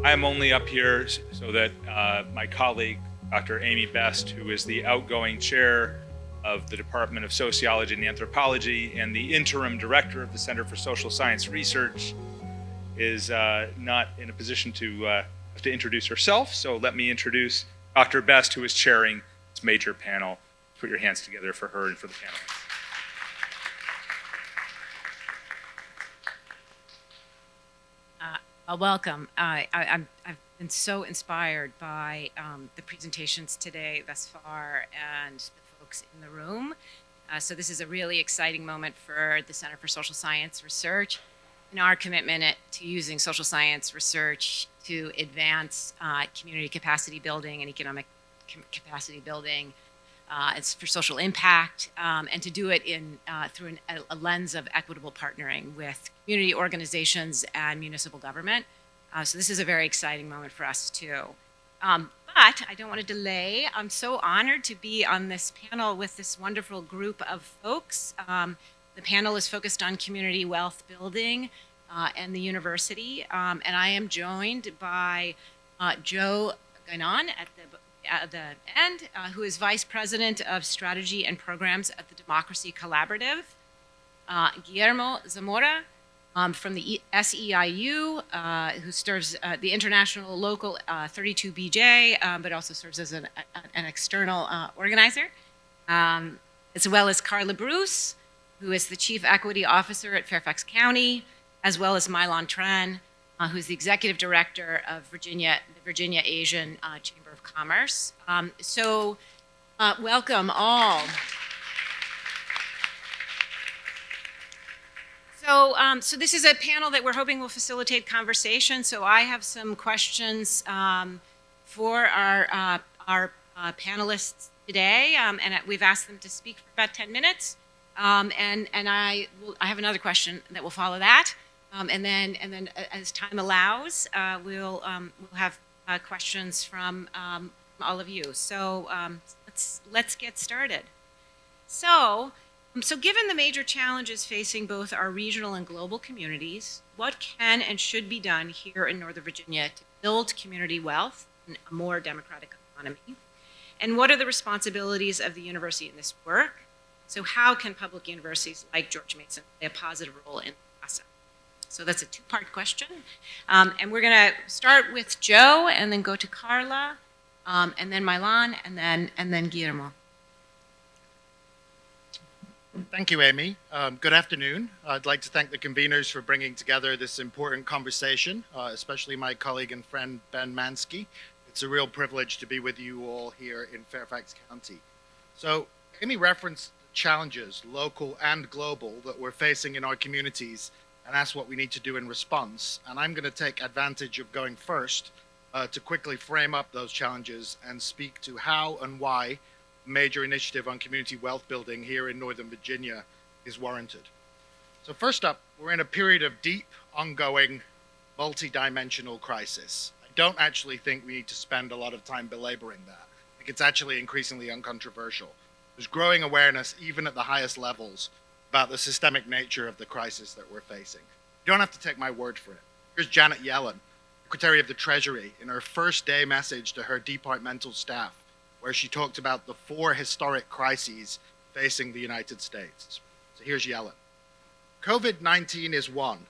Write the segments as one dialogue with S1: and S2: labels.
S1: I'm only up here so that my colleague, Dr. Amy Best, who is the outgoing chair of the Department of Sociology and Anthropology and the interim director of the Center for Social Science Research, is not in a position to have to introduce herself. So let me introduce Dr. Best, who is chairing this major panel. Put your hands together for her and for the panelists.
S2: Welcome. I've been so inspired by the presentations today thus far and the folks in the room. So this is a really exciting moment for the Center for Social Science Research and our commitment to using social science research to advance community capacity building and economic capacity building. It's for social impact, and to do it through a lens of equitable partnering with community organizations and municipal government. So this is a very exciting moment for us too. But I don't want to delay. I'm so honored to be on this panel with this wonderful group of folks. The panel is focused on community wealth building and the university. And I am joined by Joe Guinan at the end, who is Vice President of Strategy and Programs at the Democracy Collaborative. Guillermo Zamora from the SEIU, who serves the International Local 32BJ, but also serves as an external organizer, as well as Karla Bruce, who is the Chief Equity Officer at Fairfax County, as well as Tran, who's the Executive Director of the Virginia Asian Chamber of Commerce. Welcome all. So this is a panel that we're hoping will facilitate conversation. So I have some questions for our panelists today, and we've asked them to speak for about 10 minutes. And I have another question that will follow that. And then as time allows, we'll have questions from all of you. So let's get started. So given the major challenges facing both our regional and global communities, what can and should be done here in Northern Virginia to build community wealth and a more democratic economy? And what are the responsibilities of the university in this work? So how can public universities like George Mason play a positive role in the process? So that's a two-part question. And we're going to start with Joe and then go to Karla, and then Milan, and then Guillermo.
S3: Thank you, Amy. Good afternoon. I'd like to thank the conveners for bringing together this important conversation, especially my colleague and friend, Ben Mansky. It's a real privilege to be with you all here in Fairfax County. So Amy referenced the challenges, local and global, that we're facing in our communities and asked what we need to do in response. And I'm going to take advantage of going first to quickly frame up those challenges and speak to how and why major initiative on community wealth building here in Northern Virginia is warranted. So first up, we're in a period of deep, ongoing, multi-dimensional crisis. I don't actually think we need to spend a lot of time belaboring that. I think it's actually increasingly uncontroversial. There's growing awareness, even at the highest levels, about the systemic nature of the crisis that we're facing. You don't have to take my word for it. Here's Janet Yellen, Secretary of the Treasury, in her first day message to her departmental staff, where she talked about the 4 historic crises facing the United States. So here's Yellen. COVID-19 is one,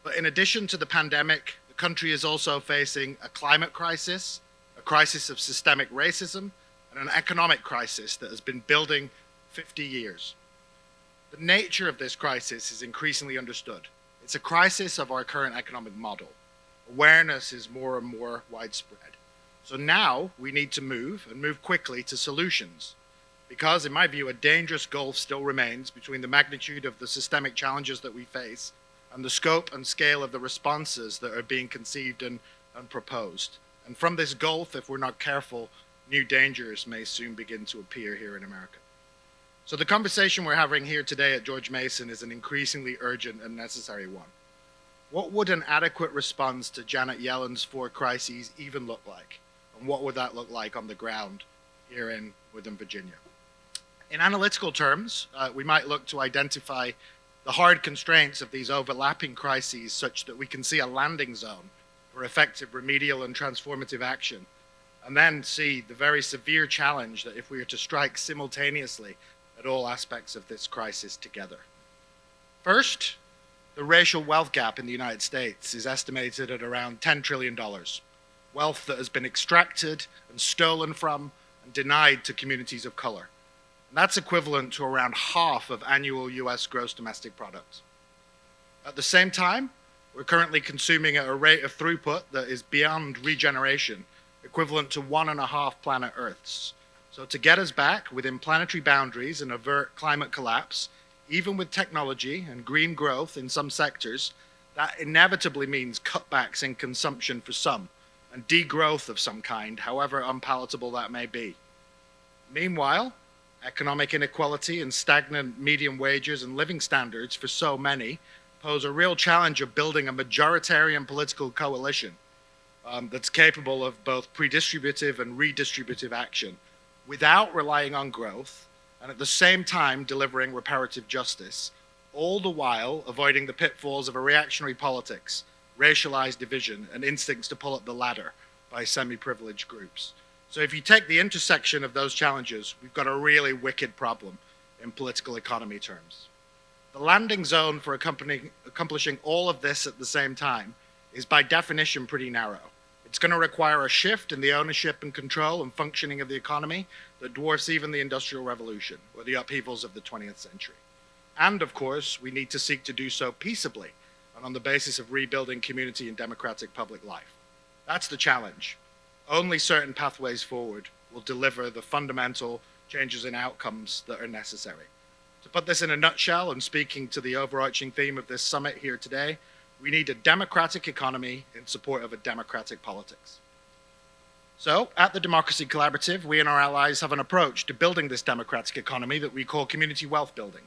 S3: but in addition to the pandemic, the country is also facing a climate crisis, a crisis of systemic racism, and an economic crisis that has been building 50 years. The nature of this crisis is increasingly understood. It's a crisis of our current economic model. Awareness is more and more widespread. So now we need to move quickly to solutions, because in my view, a dangerous gulf still remains between the magnitude of the systemic challenges that we face and the scope and scale of the responses that are being conceived and proposed. And from this gulf, if we're not careful, new dangers may soon begin to appear here in America. So the conversation we're having here today at George Mason is an increasingly urgent and necessary one. What would an adequate response to Janet Yellen's 4 crises even look like? And what would that look like on the ground here in Northern Virginia? In analytical terms, we might look to identify the hard constraints of these overlapping crises such that we can see a landing zone for effective remedial and transformative action, and then see the very severe challenge that if we are to strike simultaneously at all aspects of this crisis together. First, the racial wealth gap in the United States is estimated at around $10 trillion, wealth that has been extracted and stolen from and denied to communities of color. And that's equivalent to around half of annual US gross domestic product. At the same time, we're currently consuming at a rate of throughput that is beyond regeneration, equivalent to 1.5 planet Earths. So to get us back within planetary boundaries and avert climate collapse, even with technology and green growth in some sectors, that inevitably means cutbacks in consumption for some, and degrowth of some kind, however unpalatable that may be. Meanwhile, economic inequality and stagnant median wages and living standards for so many pose a real challenge of building a majoritarian political coalition that's capable of both predistributive and redistributive action without relying on growth and at the same time delivering reparative justice, all the while avoiding the pitfalls of a reactionary politics, racialized division, and instincts to pull up the ladder by semi-privileged groups. So if you take the intersection of those challenges, we've got a really wicked problem in political economy terms. The landing zone for accomplishing all of this at the same time is by definition pretty narrow. It's going to require a shift in the ownership and control and functioning of the economy that dwarfs even the Industrial Revolution or the upheavals of the 20th century. And of course, we need to seek to do so peaceably and on the basis of rebuilding community and democratic public life. That's the challenge. Only certain pathways forward will deliver the fundamental changes in outcomes that are necessary. To put this in a nutshell, and speaking to the overarching theme of this summit here today, we need a democratic economy in support of a democratic politics. So, at the Democracy Collaborative, we and our allies have an approach to building this democratic economy that we call community wealth building.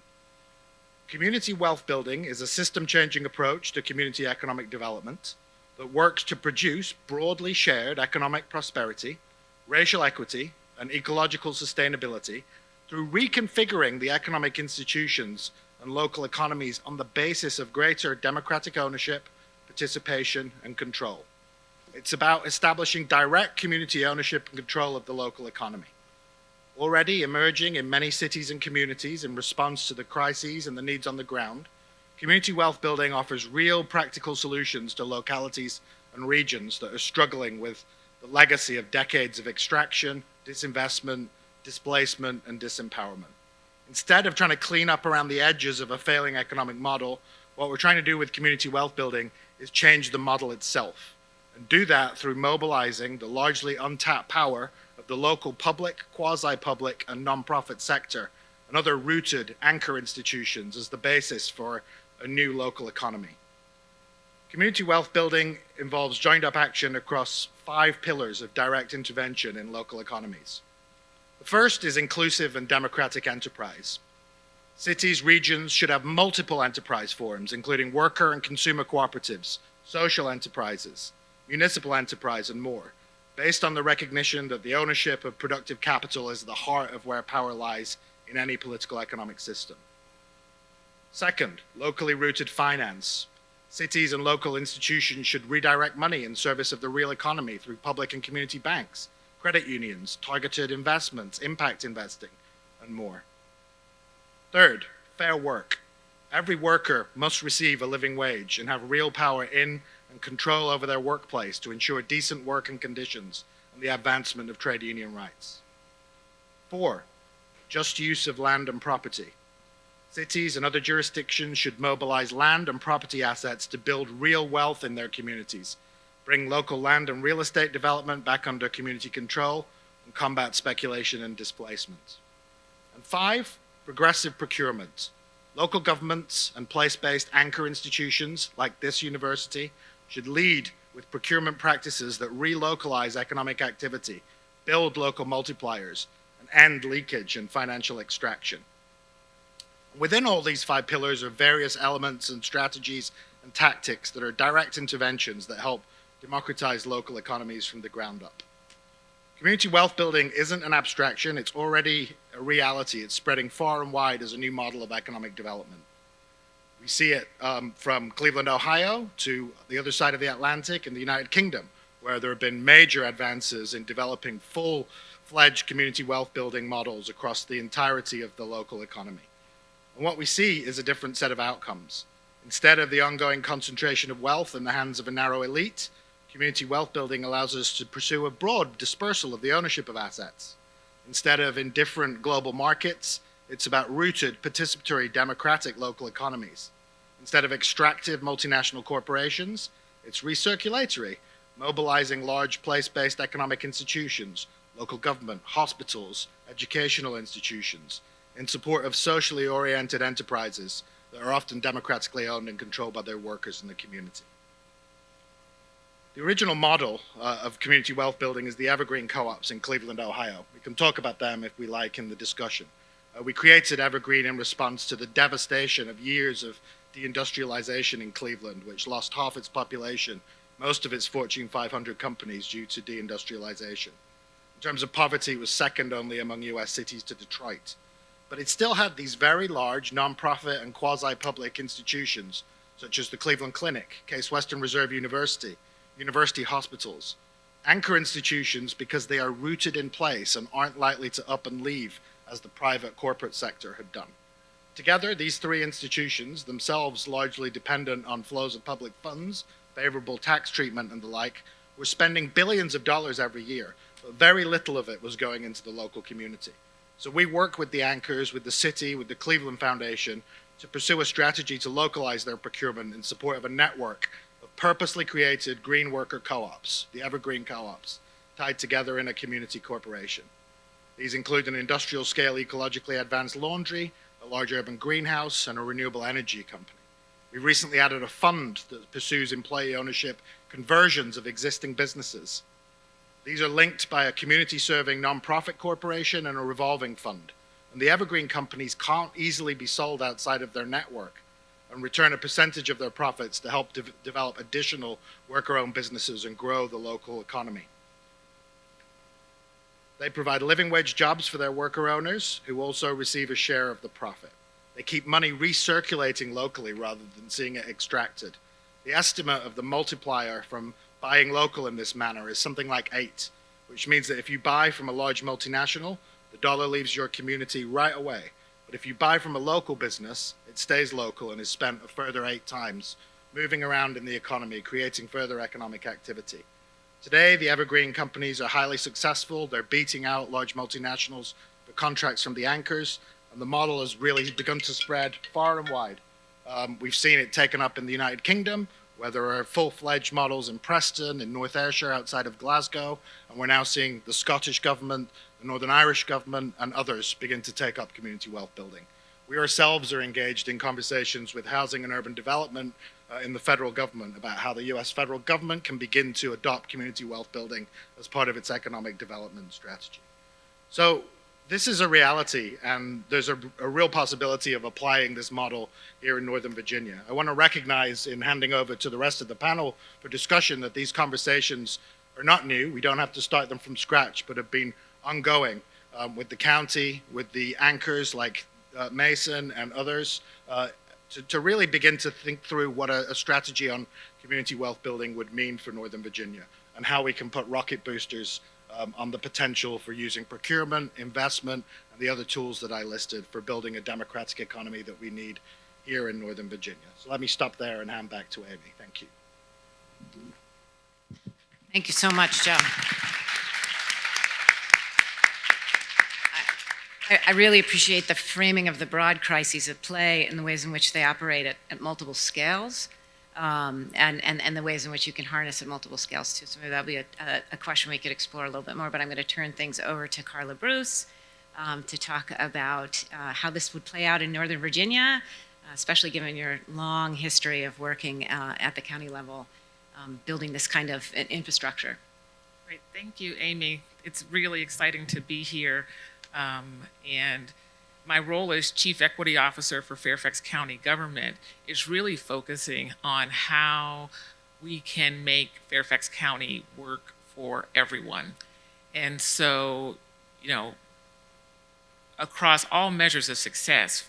S3: Community wealth building is a system-changing approach to community economic development that works to produce broadly shared economic prosperity, racial equity, and ecological sustainability through reconfiguring the economic institutions and local economies on the basis of greater democratic ownership, participation, and control. It's about establishing direct community ownership and control of the local economy. Already emerging in many cities and communities in response to the crises and the needs on the ground, community wealth building offers real practical solutions to localities and regions that are struggling with the legacy of decades of extraction, disinvestment, displacement, and disempowerment. Instead of trying to clean up around the edges of a failing economic model, what we're trying to do with community wealth building is change the model itself, and do that through mobilizing the largely untapped power of the local public, quasi-public, and nonprofit sector, and other rooted anchor institutions as the basis for a new local economy. Community wealth building involves joined-up action across 5 pillars of direct intervention in local economies. The first is inclusive and democratic enterprise. Cities, regions should have multiple enterprise forms, including worker and consumer cooperatives, social enterprises, municipal enterprise, and more, based on the recognition that the ownership of productive capital is the heart of where power lies in any political economic system. Second, locally rooted finance. Cities and local institutions should redirect money in service of the real economy through public and community banks, credit unions, targeted investments, impact investing, and more. Third, fair work. Every worker must receive a living wage and have real power in and control over their workplace to ensure decent working conditions and the advancement of trade union rights. 4, just use of land and property. Cities and other jurisdictions should mobilize land and property assets to build real wealth in their communities, bring local land and real estate development back under community control, and combat speculation and displacement. And 5, progressive procurement. Local governments and place-based anchor institutions like this university should lead with procurement practices that relocalize economic activity, build local multipliers, and end leakage and financial extraction. Within all these 5 pillars are various elements and strategies and tactics that are direct interventions that help democratize local economies from the ground up. Community wealth building isn't an abstraction, it's already a reality. It's spreading far and wide as a new model of economic development. We see it from Cleveland, Ohio, to the other side of the Atlantic in the United Kingdom, where there have been major advances in developing full-fledged community wealth building models across the entirety of the local economy. And what we see is a different set of outcomes. Instead of the ongoing concentration of wealth in the hands of a narrow elite, community wealth building allows us to pursue a broad dispersal of the ownership of assets. Instead of indifferent global markets, it's about rooted, participatory, democratic local economies. Instead of extractive multinational corporations, it's recirculatory, mobilizing large place-based economic institutions, local government, hospitals, educational institutions, in support of socially oriented enterprises that are often democratically owned and controlled by their workers in the community. The original model of community wealth building is the Evergreen Co-ops in Cleveland, Ohio. We can talk about them if we like in the discussion. We created Evergreen in response to the devastation of years of deindustrialization in Cleveland, which lost half its population, most of its Fortune 500 companies due to deindustrialization. In terms of poverty, it was second only among US cities to Detroit. But it still had these very large nonprofit and quasi-public institutions, such as the Cleveland Clinic, Case Western Reserve University, university hospitals, anchor institutions because they are rooted in place and aren't likely to up and leave as the private corporate sector had done. Together, these three institutions, themselves largely dependent on flows of public funds, favorable tax treatment and the like, were spending billions of dollars every year, but very little of it was going into the local community. So we work with the anchors, with the city, with the Cleveland Foundation to pursue a strategy to localize their procurement in support of a network of purposely created green worker co-ops, the Evergreen Co-ops, tied together in a community corporation. These include an industrial-scale ecologically advanced laundry, a large urban greenhouse, and a renewable energy company. We recently added a fund that pursues employee ownership conversions of existing businesses. These are linked by a community-serving nonprofit corporation and a revolving fund. And the Evergreen companies can't easily be sold outside of their network and return a percentage of their profits to help develop additional worker-owned businesses and grow the local economy. They provide living wage jobs for their worker owners, who also receive a share of the profit. They keep money recirculating locally rather than seeing it extracted. The estimate of the multiplier from buying local in this manner is something like 8, which means that if you buy from a large multinational, the dollar leaves your community right away. But if you buy from a local business, it stays local and is spent a further 8 times, moving around in the economy, creating further economic activity. Today, the Evergreen companies are highly successful. They're beating out large multinationals for contracts from the anchors, and the model has really begun to spread far and wide. We've seen it taken up in the United Kingdom, where there are full-fledged models in Preston, in North Ayrshire, outside of Glasgow, and we're now seeing the Scottish government, the Northern Irish government, and others begin to take up community wealth building. We ourselves are engaged in conversations with housing and urban development in the federal government about how the US federal government can begin to adopt community wealth building as part of its economic development strategy. So this is a reality, and there's a real possibility of applying this model here in Northern Virginia. I want to recognize, in handing over to the rest of the panel for discussion, that these conversations are not new. We don't have to start them from scratch, but have been ongoing with the county, with the anchors like Mason and others, to really begin to think through what a strategy on community wealth building would mean for Northern Virginia, and how we can put rocket boosters on the potential for using procurement, investment, and the other tools that I listed for building a democratic economy that we need here in Northern Virginia. So let me stop there and hand back to Amy. Thank you.
S2: Thank you so much, Joe. I really appreciate the framing of the broad crises at play and the ways in which they operate at multiple scales, and the ways in which you can harness at multiple scales too. So maybe that'll be a question we could explore a little bit more, but I'm going to turn things over to Karla Bruce to talk about how this would play out in Northern Virginia, especially given your long history of working at the county level, building this kind of infrastructure.
S4: Great, thank you, Amy. It's really exciting to be here. And my role as Chief Equity Officer for Fairfax County Government is really focusing on how we can make Fairfax County work for everyone. And so, across all measures of success,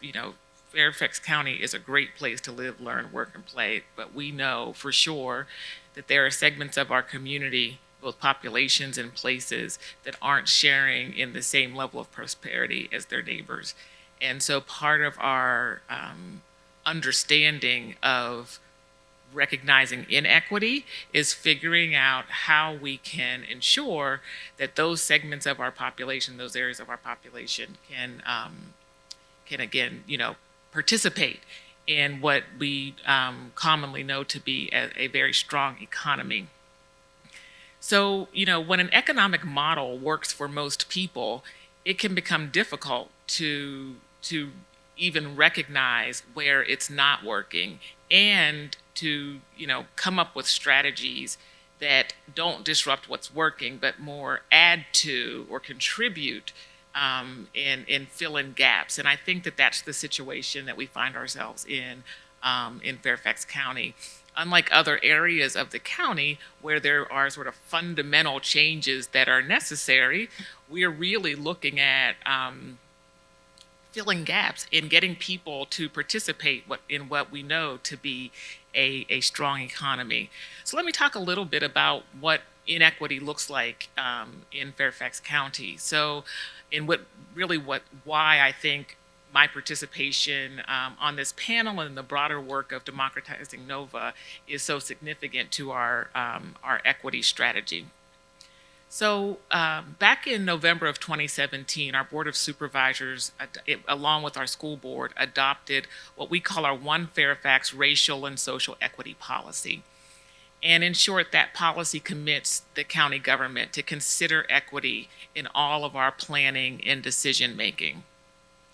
S4: Fairfax County is a great place to live, learn, work, and play, but we know for sure that there are segments of our community, both populations and places, that aren't sharing in the same level of prosperity as their neighbors. And so part of our understanding of recognizing inequity is figuring out how we can ensure that those segments of our population, those areas of our population can again, participate in what we commonly know to be a very strong economy. So, when an economic model works for most people, it can become difficult to even recognize where it's not working and to, come up with strategies that don't disrupt what's working, but more add to or contribute and fill in gaps. And I think that that's the situation that we find ourselves in Fairfax County. Unlike other areas of the county where there are sort of fundamental changes that are necessary, we are really looking at filling gaps in getting people to participate in what we know to be a strong economy. So let me talk a little bit about what inequity looks like in Fairfax County. So, why I think my participation on this panel and the broader work of democratizing NOVA is so significant to our equity strategy. So back in November of 2017, our Board of Supervisors, along with our school board, adopted what we call our One Fairfax Racial and Social Equity Policy. And in short, that policy commits the county government to consider equity in all of our planning and decision making.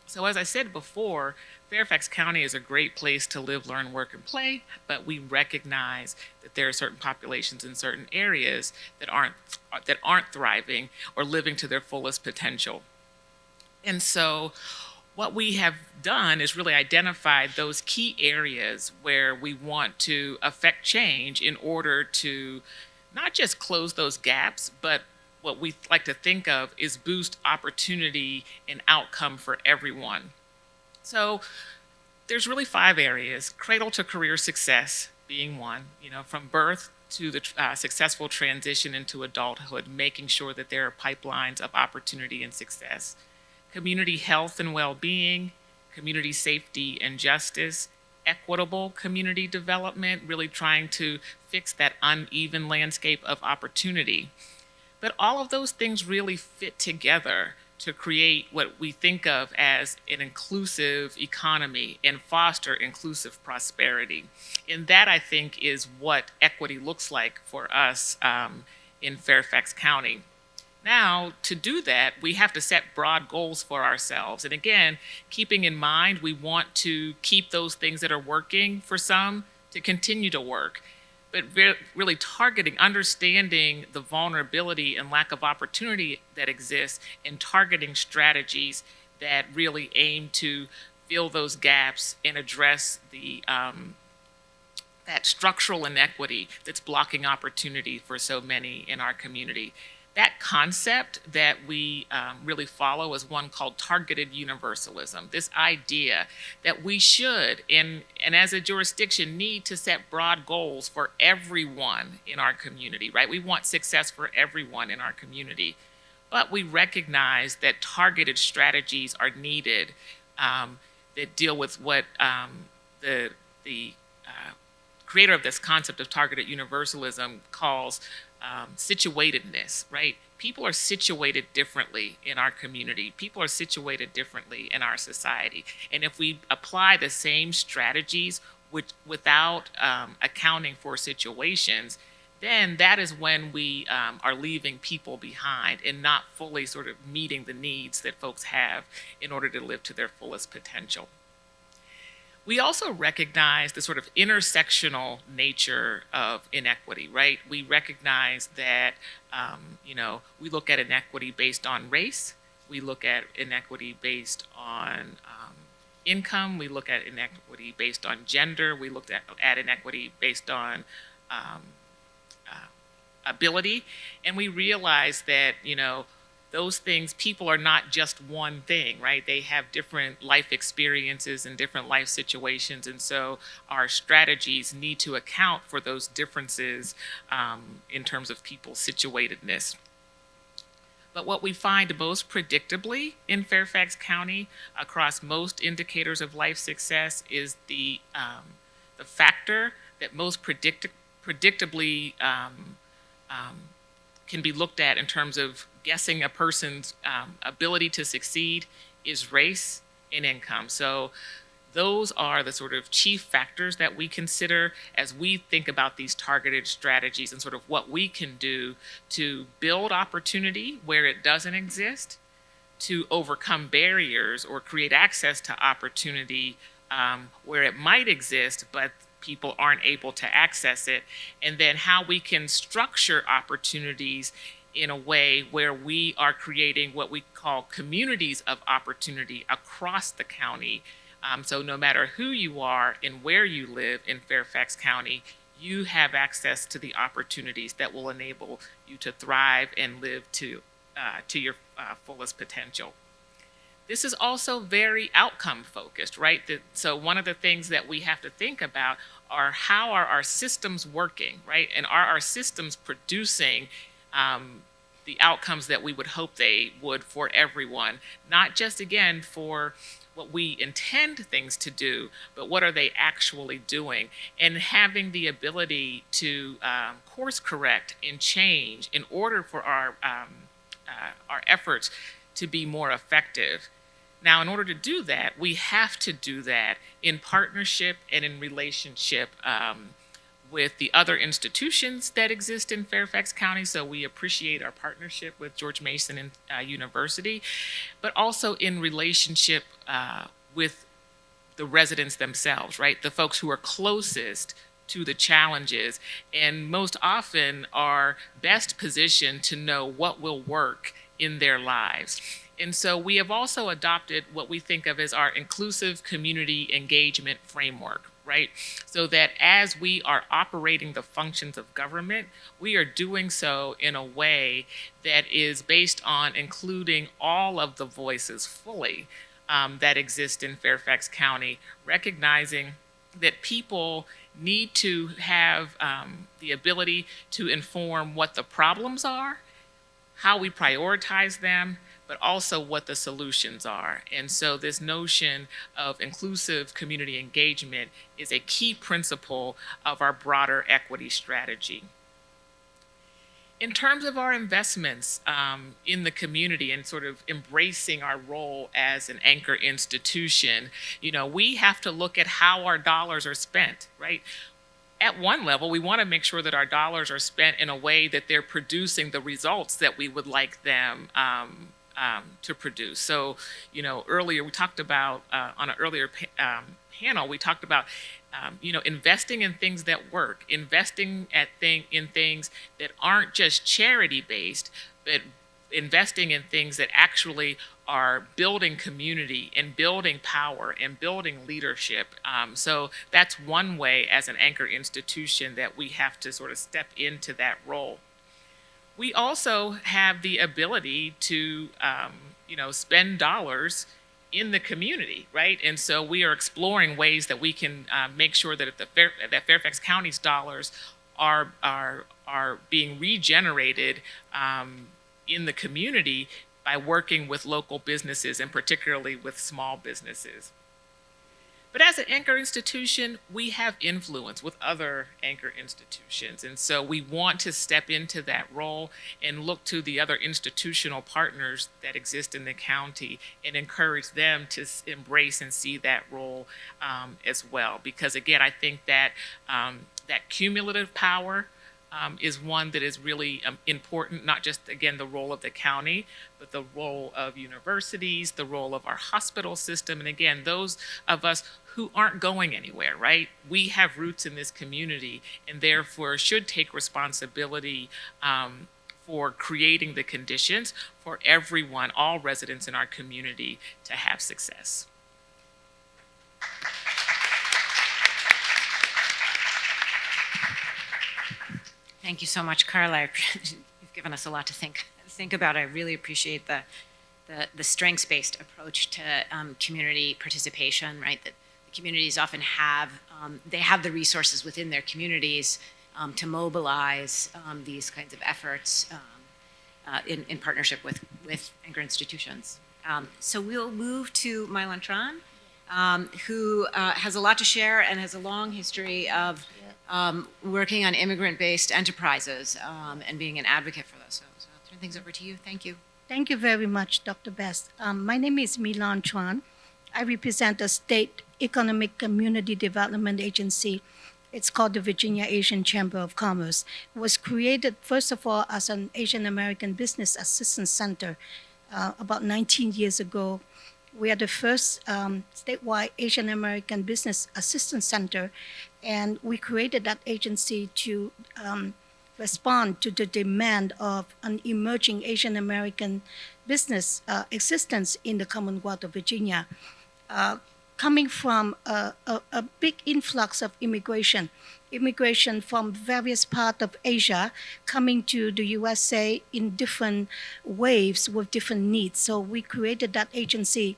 S4: So as I said before, Fairfax County is a great place to live, learn, work, and play, but we recognize that there are certain populations in certain areas that aren't thriving or living to their fullest potential. And so what we have done is really identified those key areas where we want to affect change in order to not just close those gaps, but what we like to think of is boost opportunity and outcome for everyone. So there's really 5 areas: cradle to career success being one, from birth to the successful transition into adulthood, making sure that there are pipelines of opportunity and success. Community health and well-being, community safety and justice, equitable community development, really trying to fix that uneven landscape of opportunity. But all of those things really fit together to create what we think of as an inclusive economy and foster inclusive prosperity. And that, I think, is what equity looks like for us in Fairfax County. Now, to do that, we have to set broad goals for ourselves. And again, keeping in mind, we want to keep those things that are working for some to continue to work, but really targeting, understanding the vulnerability and lack of opportunity that exists, and targeting strategies that really aim to fill those gaps and address the that structural inequity that's blocking opportunity for so many in our community. That concept that we really follow is one called targeted universalism. This idea that we should, and as a jurisdiction, need to set broad goals for everyone in our community, right? We want success for everyone in our community. But we recognize that targeted strategies are needed that deal with what the creator of this concept of targeted universalism calls situatedness, right? People are situated differently in our community. People are situated differently in our society. And if we apply the same strategies without accounting for situations, then that is when we are leaving people behind and not fully sort of meeting the needs that folks have in order to live to their fullest potential. We also recognize the sort of intersectional nature of inequity, right? We recognize that, we look at inequity based on race. We look at inequity based on income. We look at inequity based on gender. We look at inequity based on ability. And we realize that, those things, people are not just one thing, right? They have different life experiences and different life situations. And so our strategies need to account for those differences in terms of people's situatedness. But what we find most predictably in Fairfax County across most indicators of life success is the factor that most predictably can be looked at in terms of guessing a person's ability to succeed is race and income. So those are the sort of chief factors that we consider as we think about these targeted strategies and sort of what we can do to build opportunity where it doesn't exist, to overcome barriers or create access to opportunity where it might exist, but people aren't able to access it, and then how we can structure opportunities in a way where we are creating what we call communities of opportunity across the county. So no matter who you are and where you live in Fairfax County, you have access to the opportunities that will enable you to thrive and live to your fullest potential. This is also very outcome focused, right? So one of the things that we have to think about are how are our systems working, right? And are our systems producing the outcomes that we would hope they would for everyone, not just, again, for what we intend things to do, but what are they actually doing? And having the ability to course correct and change in order for our efforts to be more effective. Now, in order to do that, we have to do that in partnership and in relationship with the other institutions that exist in Fairfax County. So we appreciate our partnership with George Mason University, but also in relationship with the residents themselves, right? The folks who are closest to the challenges and most often are best positioned to know what will work in their lives. And so we have also adopted what we think of as our inclusive community engagement framework, right? So that as we are operating the functions of government, we are doing so in a way that is based on including all of the voices fully that exist in Fairfax County, recognizing that people need to have the ability to inform what the problems are, how we prioritize them, but also what the solutions are. And so this notion of inclusive community engagement is a key principle of our broader equity strategy. In terms of our investments in the community and sort of embracing our role as an anchor institution, we have to look at how our dollars are spent, right? At one level, we want to make sure that our dollars are spent in a way that they're producing the results that we would like them to produce. So, earlier we talked about, on an earlier panel, we talked about, investing in things that work, investing in things that aren't just charity-based, but investing in things that actually are building community and building power and building leadership. So that's one way as an anchor institution that we have to sort of step into that role. We also have the ability to, spend dollars in the community, right? And so we are exploring ways that we can make sure that that Fairfax County's dollars are being regenerated in the community by working with local businesses and particularly with small businesses. But as an anchor institution, we have influence with other anchor institutions. And so we want to step into that role and look to the other institutional partners that exist in the county and encourage them to embrace and see that role as well. Because again, I think that that cumulative power is one that is really important, not just, again, the role of the county, but the role of universities, the role of our hospital system, and again, those of us who aren't going anywhere, right? We have roots in this community and therefore should take responsibility for creating the conditions for everyone, all residents in our community, to have success.
S2: Thank you so much, Karla. You've given us a lot to think think about it, I really appreciate the strengths-based approach to community participation, right? That the communities often have, they have the resources within their communities to mobilize these kinds of efforts in partnership with anchor institutions. So we'll move to Tran, who has a lot to share and has a long history of working on immigrant-based enterprises and being an advocate for those. So I'll turn things over to you. Thank you.
S5: Thank you very much, Dr. Best. My name is Milan Tran. I represent the State Economic Community Development Agency. It's called the Virginia Asian Chamber of Commerce. It was created, first of all, as an Asian American Business Assistance Center about 19 years ago. We are the first statewide Asian American Business Assistance Center, and we created that agency to respond to the demand of an emerging Asian American business existence in the Commonwealth of Virginia, coming from a big influx of immigration from various parts of Asia coming to the USA in different waves with different needs. So we created that agency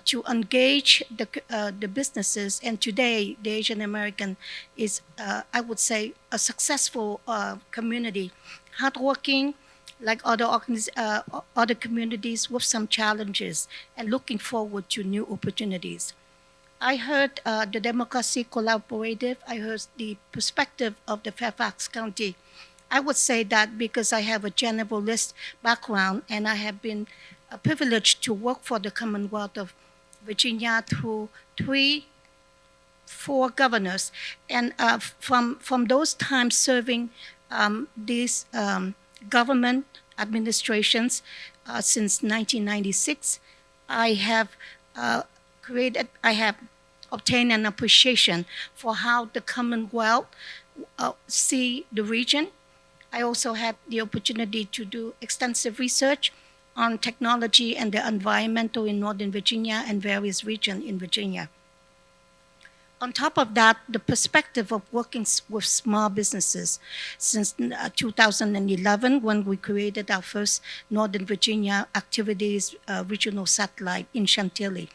S5: to engage the businesses, and today the Asian American is, I would say, a successful community, hardworking, like other communities with some challenges, and looking forward to new opportunities. I heard the Democracy Collaborative. I heard the perspective of the Fairfax County. I would say that because I have a generalist background and I have been privileged to work for the Commonwealth of Virginia through 4 governors, and from those times serving these government administrations since 1996, I have obtained an appreciation for how the Commonwealth see the region. I also had the opportunity to do extensive research on technology and the environmental in Northern Virginia and various regions in Virginia. On top of that, the perspective of working with small businesses since 2011, when we created our first Northern Virginia activities regional satellite in Chantilly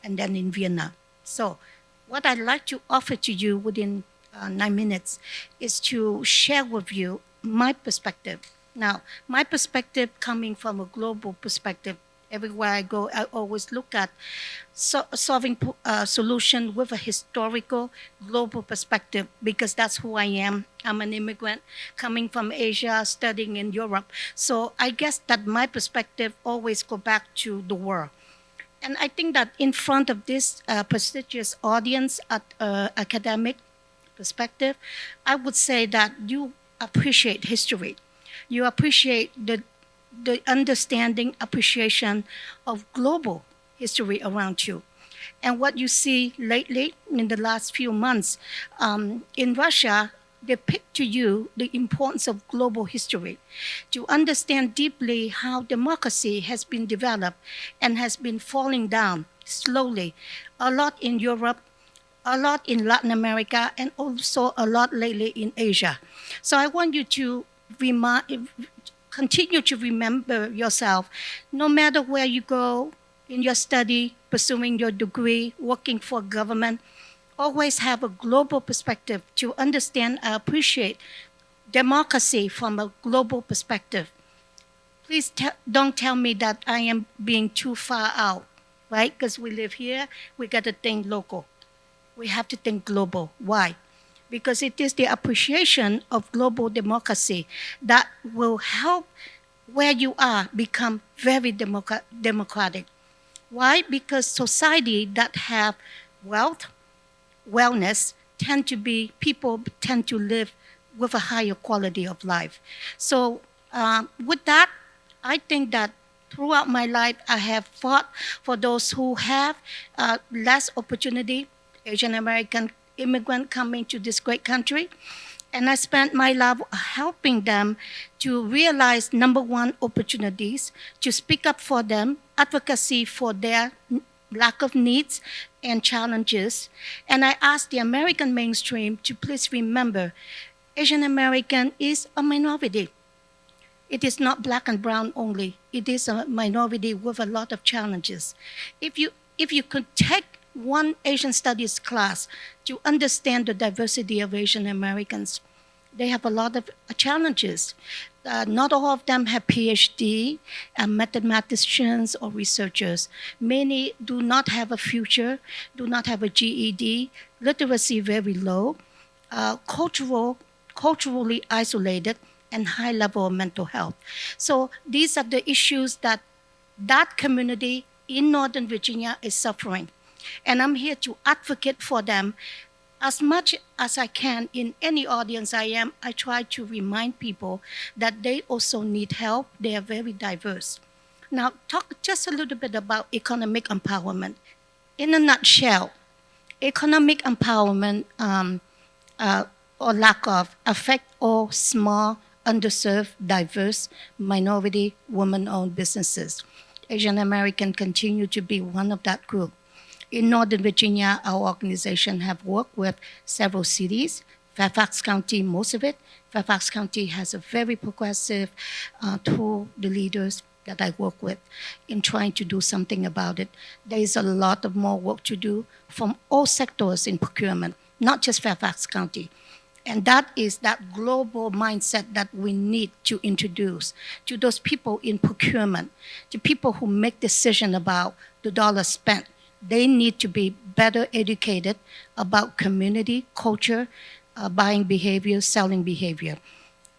S5: and then in Vienna. So what I'd like to offer to you within 9 minutes is to share with you my perspective. Now, my perspective coming from a global perspective. Everywhere I go, I always look at solving solution with a historical global perspective, because that's who I am. I'm an immigrant coming from Asia, studying in Europe. So I guess that my perspective always go back to the world. And I think that in front of this prestigious audience at academic perspective, I would say that you appreciate history. You appreciate the understanding, appreciation of global history around you. And what you see lately in the last few months in Russia, they pick to you the importance of global history, to understand deeply how democracy has been developed and has been falling down slowly, a lot in Europe, a lot in Latin America, and also a lot lately in Asia. So I want you to continue to remember yourself, no matter where you go in your study, pursuing your degree, working for government, always have a global perspective to understand and appreciate democracy from a global perspective. Please don't tell me that I am being too far out, right? Because we live here, we got to think local. We have to think global. Why? Because it is the appreciation of global democracy that will help where you are become very democratic. Why? Because society that have wealth, wellness, people tend to live with a higher quality of life. So with that, I think that throughout my life, I have fought for those who have less opportunity, Asian American immigrant coming to this great country. And I spent my life helping them to realize, number one, opportunities, to speak up for them, advocacy for their lack of needs and challenges. And I asked the American mainstream to please remember, Asian American is a minority. It is not black and brown only. It is a minority with a lot of challenges. If you could take one Asian studies class to understand the diversity of Asian Americans, they have a lot of challenges. Not all of them have PhD, mathematicians or researchers. Many do not have a future, do not have a GED, literacy very low, culturally isolated, and high level of mental health. So these are the issues that that community in Northern Virginia is suffering. And I'm here to advocate for them as much as I can. In any audience I try to remind people that they also need help. They are very diverse. Now, talk just a little bit about economic empowerment. In a nutshell, economic empowerment or lack of affect all small, underserved, diverse, minority, women-owned businesses. Asian American continue to be one of that group. In Northern Virginia, our organization have worked with several cities. Fairfax County, most of it. Fairfax County has a very progressive tool, the leaders that I work with, in trying to do something about it. There is a lot of more work to do from all sectors in procurement, not just Fairfax County. And that is that global mindset that we need to introduce to those people in procurement, to people who make decisions about the dollar spent. They need to be better educated about community, culture, buying behavior, selling behavior.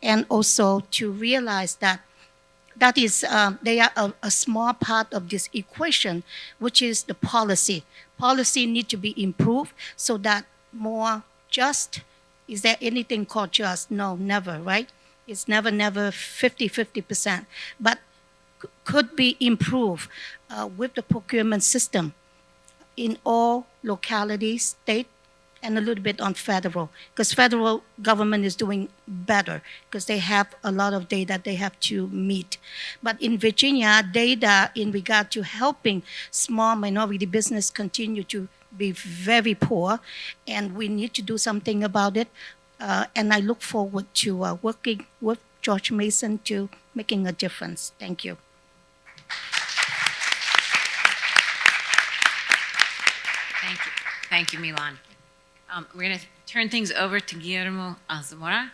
S5: And also to realize that they are a small part of this equation, which is the policy. Policy need to be improved so that more just. Is there anything called just? No, never, right? It's never 50%. But could be improved with the procurement system in all localities, state, and a little bit on federal. Because federal government is doing better because they have a lot of data they have to meet. But in Virginia, data in regard to helping small minority business continue to be very poor, and we need to do something about it. And I look forward to working with George Mason to making a difference. Thank you.
S2: Thank you, Milan. We're going to turn things over to Guillermo Zamora,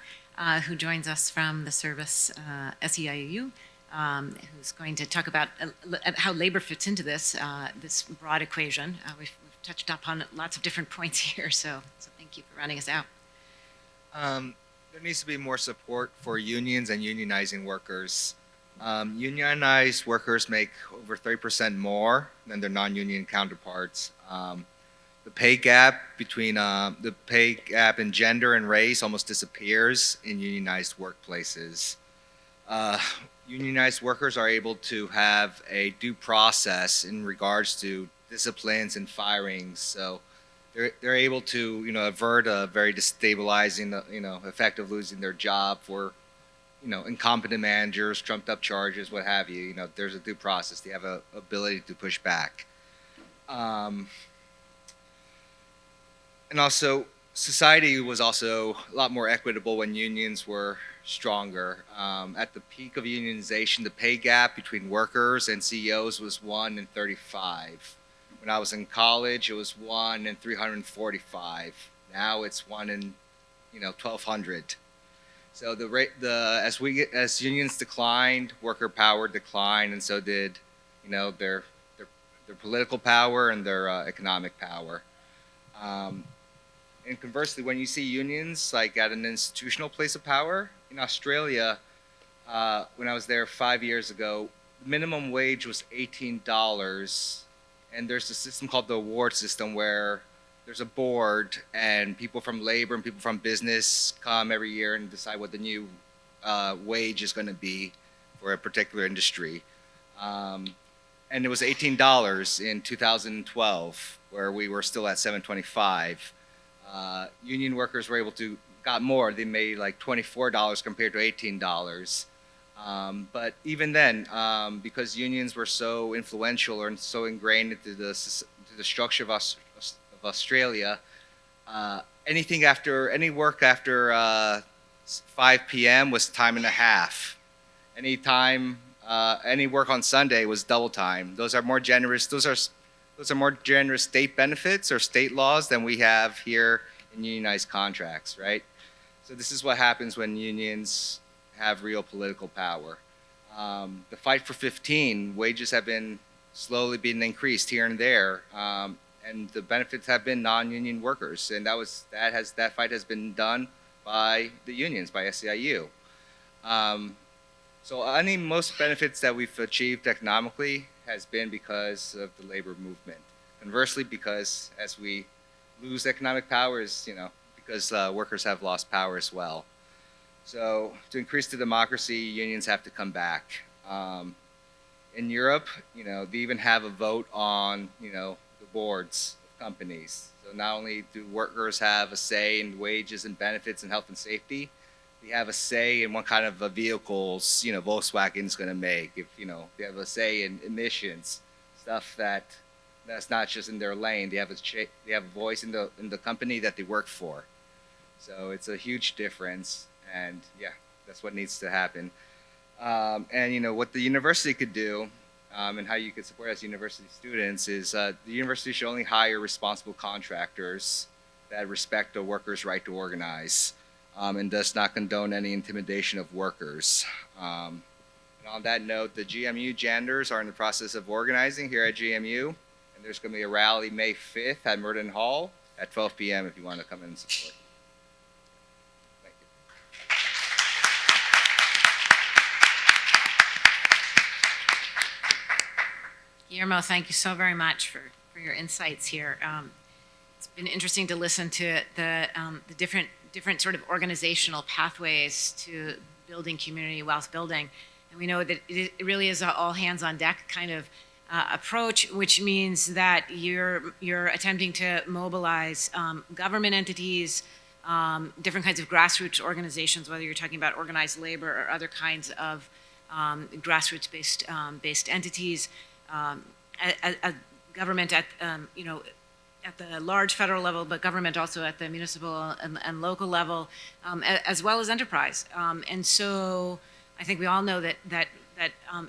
S2: who joins us from the service SEIU, who's going to talk about how labor fits into this broad equation. We've touched upon lots of different points here, so thank you for running us out.
S6: There needs to be more support for unions and unionizing workers. Unionized workers make over 30% more than their non-union counterparts. The pay gap between the pay gap in gender and race almost disappears in unionized workplaces. Unionized workers are able to have a due process in regards to disciplines and firings, so they're able to avert a very destabilizing effect of losing their job for incompetent managers, trumped up charges, what have you. There's a due process. They have a ability to push back. And also, society was also a lot more equitable when unions were stronger. At the peak of unionization, the pay gap between workers and CEOs was 1 in 35. When I was in college, it was 1 in 345. Now it's 1 in 1,200. So as unions declined, worker power declined, and so did their political power and their economic power. And conversely, when you see unions like at an institutional place of power, in Australia, when I was there 5 years ago, the minimum wage was $18, and there's a system called the award system where there's a board and people from labor and people from business come every year and decide what the new wage is going to be for a particular industry. And it was $18 in 2012, where we were still at $7.25. Union workers were able to got more. They made like $24 compared to $18. But even then, because unions were so influential and so ingrained into the structure of Australia, any work after 5 p.m. was time and a half. Any work on Sunday was double time. Those are more generous. Those are more generous state benefits or state laws than we have here in unionized contracts, right? So this is what happens when unions have real political power. The fight for 15, wages have been slowly being increased here and there, and the benefits have been non-union workers, and that fight has been done by the unions, by SEIU. So most benefits that we've achieved economically has been because of the labor movement. Conversely, because as we lose economic power, because workers have lost power as well. So to increase the democracy, unions have to come back. In Europe, they even have a vote on, the boards of companies. So not only do workers have a say in wages and benefits and health and safety, they have a say in what kind of vehicles, Volkswagen's going to make. If, they have a say in emissions, stuff that's not just in their lane. They have a voice in the company that they work for. So it's a huge difference, and yeah, that's what needs to happen. And what the university could do, and how you could support as university students is the university should only hire responsible contractors that respect the workers' right to organize, and does not condone any intimidation of workers. And on that note, the GMU janitors are in the process of organizing here at GMU, and there's going to be a rally May 5th at Merton Hall at 12 p.m. if you want to come in and support. Thank you.
S2: Guillermo, thank you so very much for your insights here. It's been interesting to listen to the different sort of organizational pathways to building community wealth building. And we know that it really is an all hands on deck kind of approach, which means that you're attempting to mobilize government entities, different kinds of grassroots organizations, whether you're talking about organized labor or other kinds of grassroots based entities, a government at at the large federal level, but government also at the municipal and local level, as well as enterprise. And so I think we all know that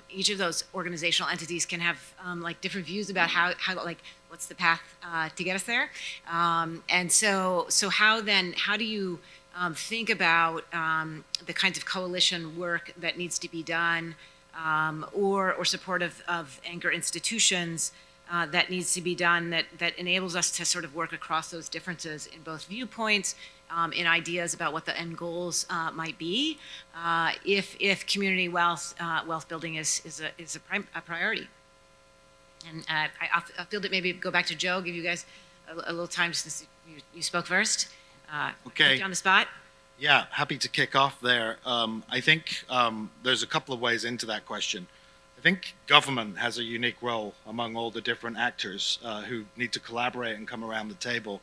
S2: each of those organizational entities can have like different views about how like what's the path to get us there. And so how do you think about the kinds of coalition work that needs to be done, or support of anchor institutions that needs to be done that enables us to sort of work across those differences in both viewpoints, in ideas about what the end goals might be, if community wealth building is a priority. And I feel that maybe go back to Joe, give you guys a little time since you spoke first.
S3: Okay.
S2: Put you on the spot.
S3: Yeah, happy to kick off there. I think there's a couple of ways into that question. I think government has a unique role among all the different actors who need to collaborate and come around the table,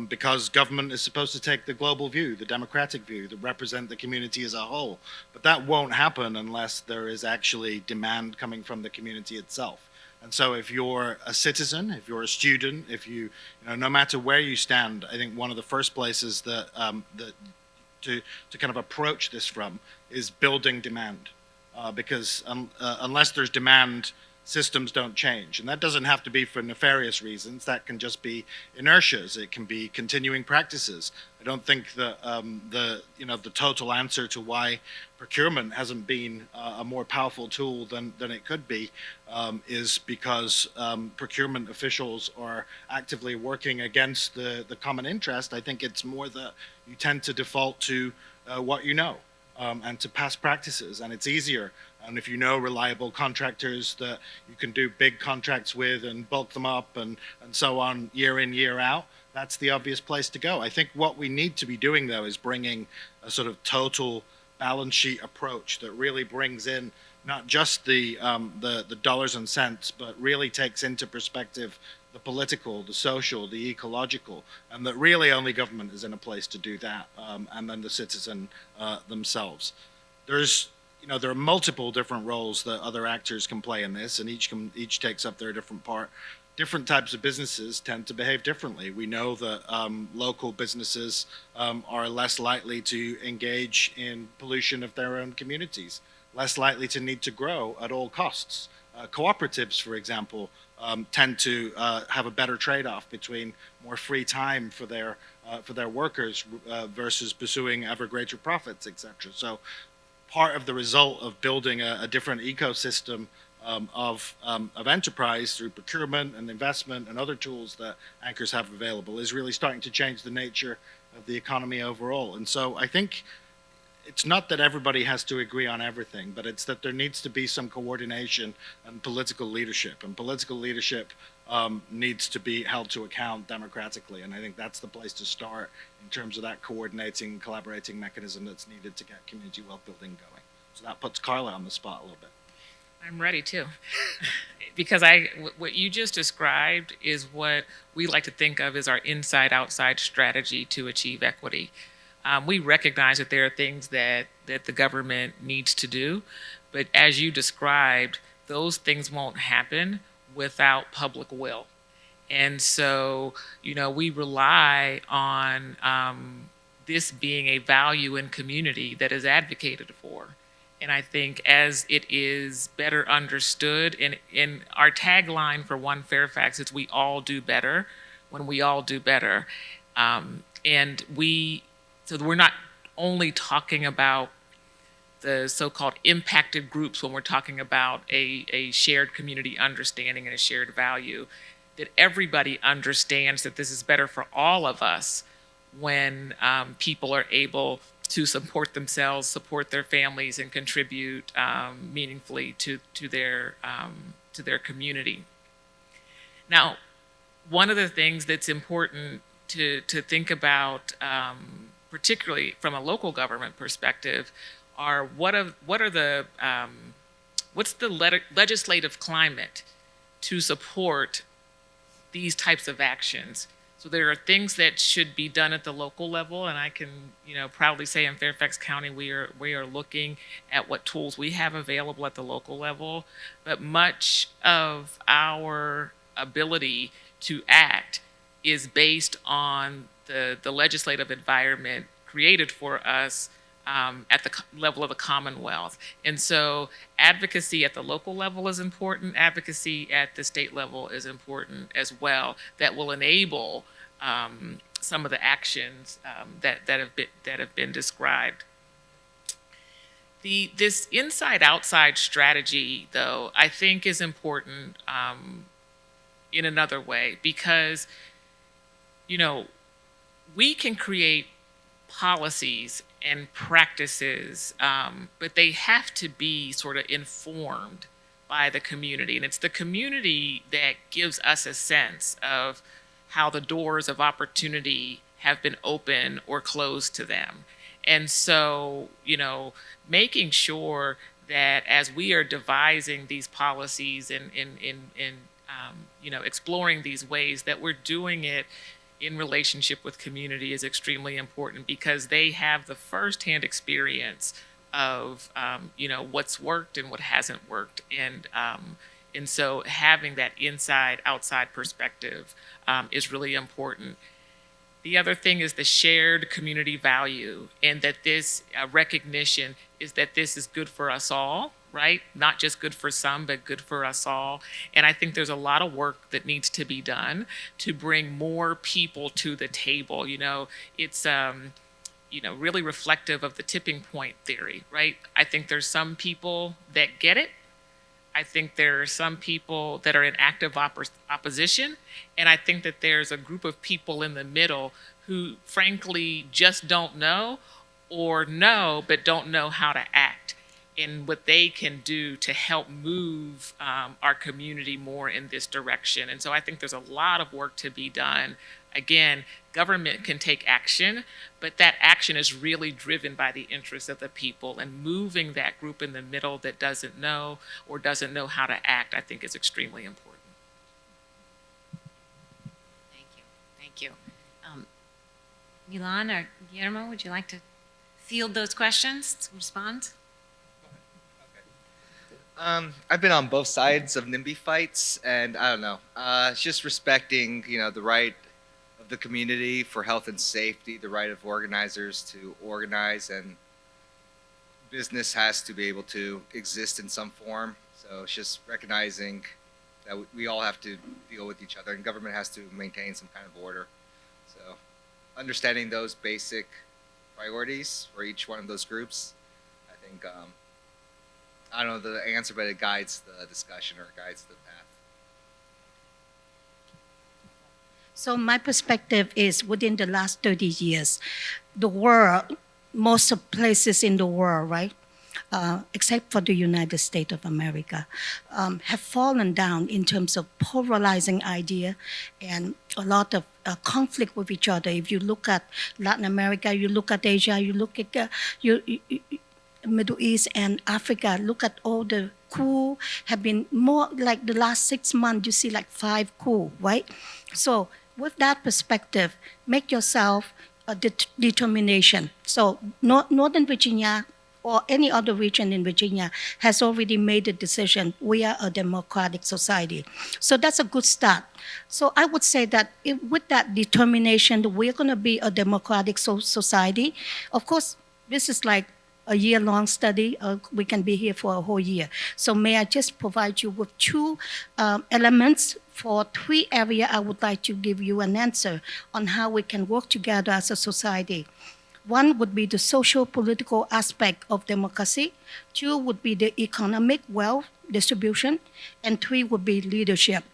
S3: because government is supposed to take the global view, the democratic view, that represent the community as a whole. But that won't happen unless there is actually demand coming from the community itself. And so if you're a citizen, if you're a student, if you no matter where you stand, I think one of the first places that to kind of approach this from is building demand. Because unless there's demand, systems don't change. And that doesn't have to be for nefarious reasons. That can just be inertias. It can be continuing practices. I don't think that the total answer to why procurement hasn't been a more powerful tool than it could be is because procurement officials are actively working against the common interest. I think it's more that you tend to default to what you know. And to past practices, and it's easier. And if you know reliable contractors that you can do big contracts with and bulk them up and so on year in, year out, that's the obvious place to go. I think what we need to be doing, though, is bringing a sort of total balance sheet approach that really brings in not just the dollars and cents, but really takes into perspective the political, the social, the ecological, and that really only government is in a place to do that, and then the citizen themselves. There are multiple different roles that other actors can play in this, and each takes up their different part. different types of businesses tend to behave differently. We know that local businesses are less likely to engage in pollution of their own communities, less likely to need to grow at all costs. Cooperatives, for example, tend to have a better trade-off between more free time for their workers versus pursuing ever greater profits, etc. So part of the result of building a different ecosystem of enterprise through procurement and investment and other tools that anchors have available is really starting to change the nature of the economy overall. And so I think it's not that everybody has to agree on everything, but it's that there needs to be some coordination and political leadership. And political leadership needs to be held to account democratically. And I think that's the place to start in terms of that coordinating, collaborating mechanism that's needed to get community wealth building going. So that puts Karla on the spot a little bit.
S4: I'm ready too. Because what you just described is what we like to think of as our inside-outside strategy to achieve equity. We recognize that there are things that the government needs to do, but as you described, those things won't happen without public will. And so, we rely on this being a value in community that is advocated for. And I think as it is better understood, and our tagline for One Fairfax is we all do better when we all do better. So we're not only talking about the so-called impacted groups when we're talking about a shared community understanding and a shared value, that everybody understands that this is better for all of us when people are able to support themselves, support their families, and contribute meaningfully to their community. Now, one of the things that's important to think about, particularly from a local government perspective, are what's the legislative climate to support these types of actions. So there are things that should be done at the local level, and I can, proudly say in Fairfax County we are looking at what tools we have available at the local level. But much of our ability to act is based on the legislative environment created for us at the level of the Commonwealth. And so advocacy at the local level is important. Advocacy at the state level is important as well. That will enable some of the actions that have been described. This inside-outside strategy, though, I think is important in another way, because we can create policies and practices, but they have to be sort of informed by the community. And it's the community that gives us a sense of how the doors of opportunity have been open or closed to them. And so, making sure that as we are devising these policies and exploring these ways, that we're doing it in relationship with community is extremely important, because they have the firsthand experience of what's worked and what hasn't worked, and so having that inside outside perspective is really important. The other thing is the shared community value, and that this recognition is that this is good for us all, right? Not just good for some, but good for us all. And I think there's a lot of work that needs to be done to bring more people to the table. It's really reflective of the tipping point theory, right? I think there's some people that get it. I think there are some people that are in active opposition. And I think that there's a group of people in the middle who frankly just don't know, or know but don't know how to act, and what they can do to help move our community more in this direction. And so I think there's a lot of work to be done. Again, government can take action, but that action is really driven by the interests of the people, and moving that group in the middle that doesn't know or doesn't know how to act, I think is extremely important.
S2: Thank you. Milan or Guillermo, would you like to field those questions, respond?
S6: I've been on both sides of NIMBY fights, and I don't know. It's just respecting, the right of the community for health and safety, the right of organizers to organize, and business has to be able to exist in some form. So it's just recognizing that we all have to deal with each other, and government has to maintain some kind of order. So understanding those basic priorities for each one of those groups, I think, I don't know the answer, but it guides the discussion or guides the path.
S5: So my perspective is within the last 30 years, the world, most of places in the world, right, except for the United States of America, have fallen down in terms of polarizing idea and a lot of conflict with each other. If you look at Latin America, you look at Asia, you look at Middle East and Africa, look at all the coup have been more like the last 6 months, you see like 5 coup, right? So with that perspective, make yourself a determination. So Northern Virginia or any other region in Virginia has already made a decision. We are a democratic society. So that's a good start. So I would say that with that determination that we're going to be a democratic society, of course, this is like a year-long study. We can be here for a whole year. So may I just provide you with 2 elements for 3 areas I would like to give you an answer on how we can work together as a society. 1 would be the social-political aspect of democracy. 2 would be the economic wealth distribution. And 3 would be leadership.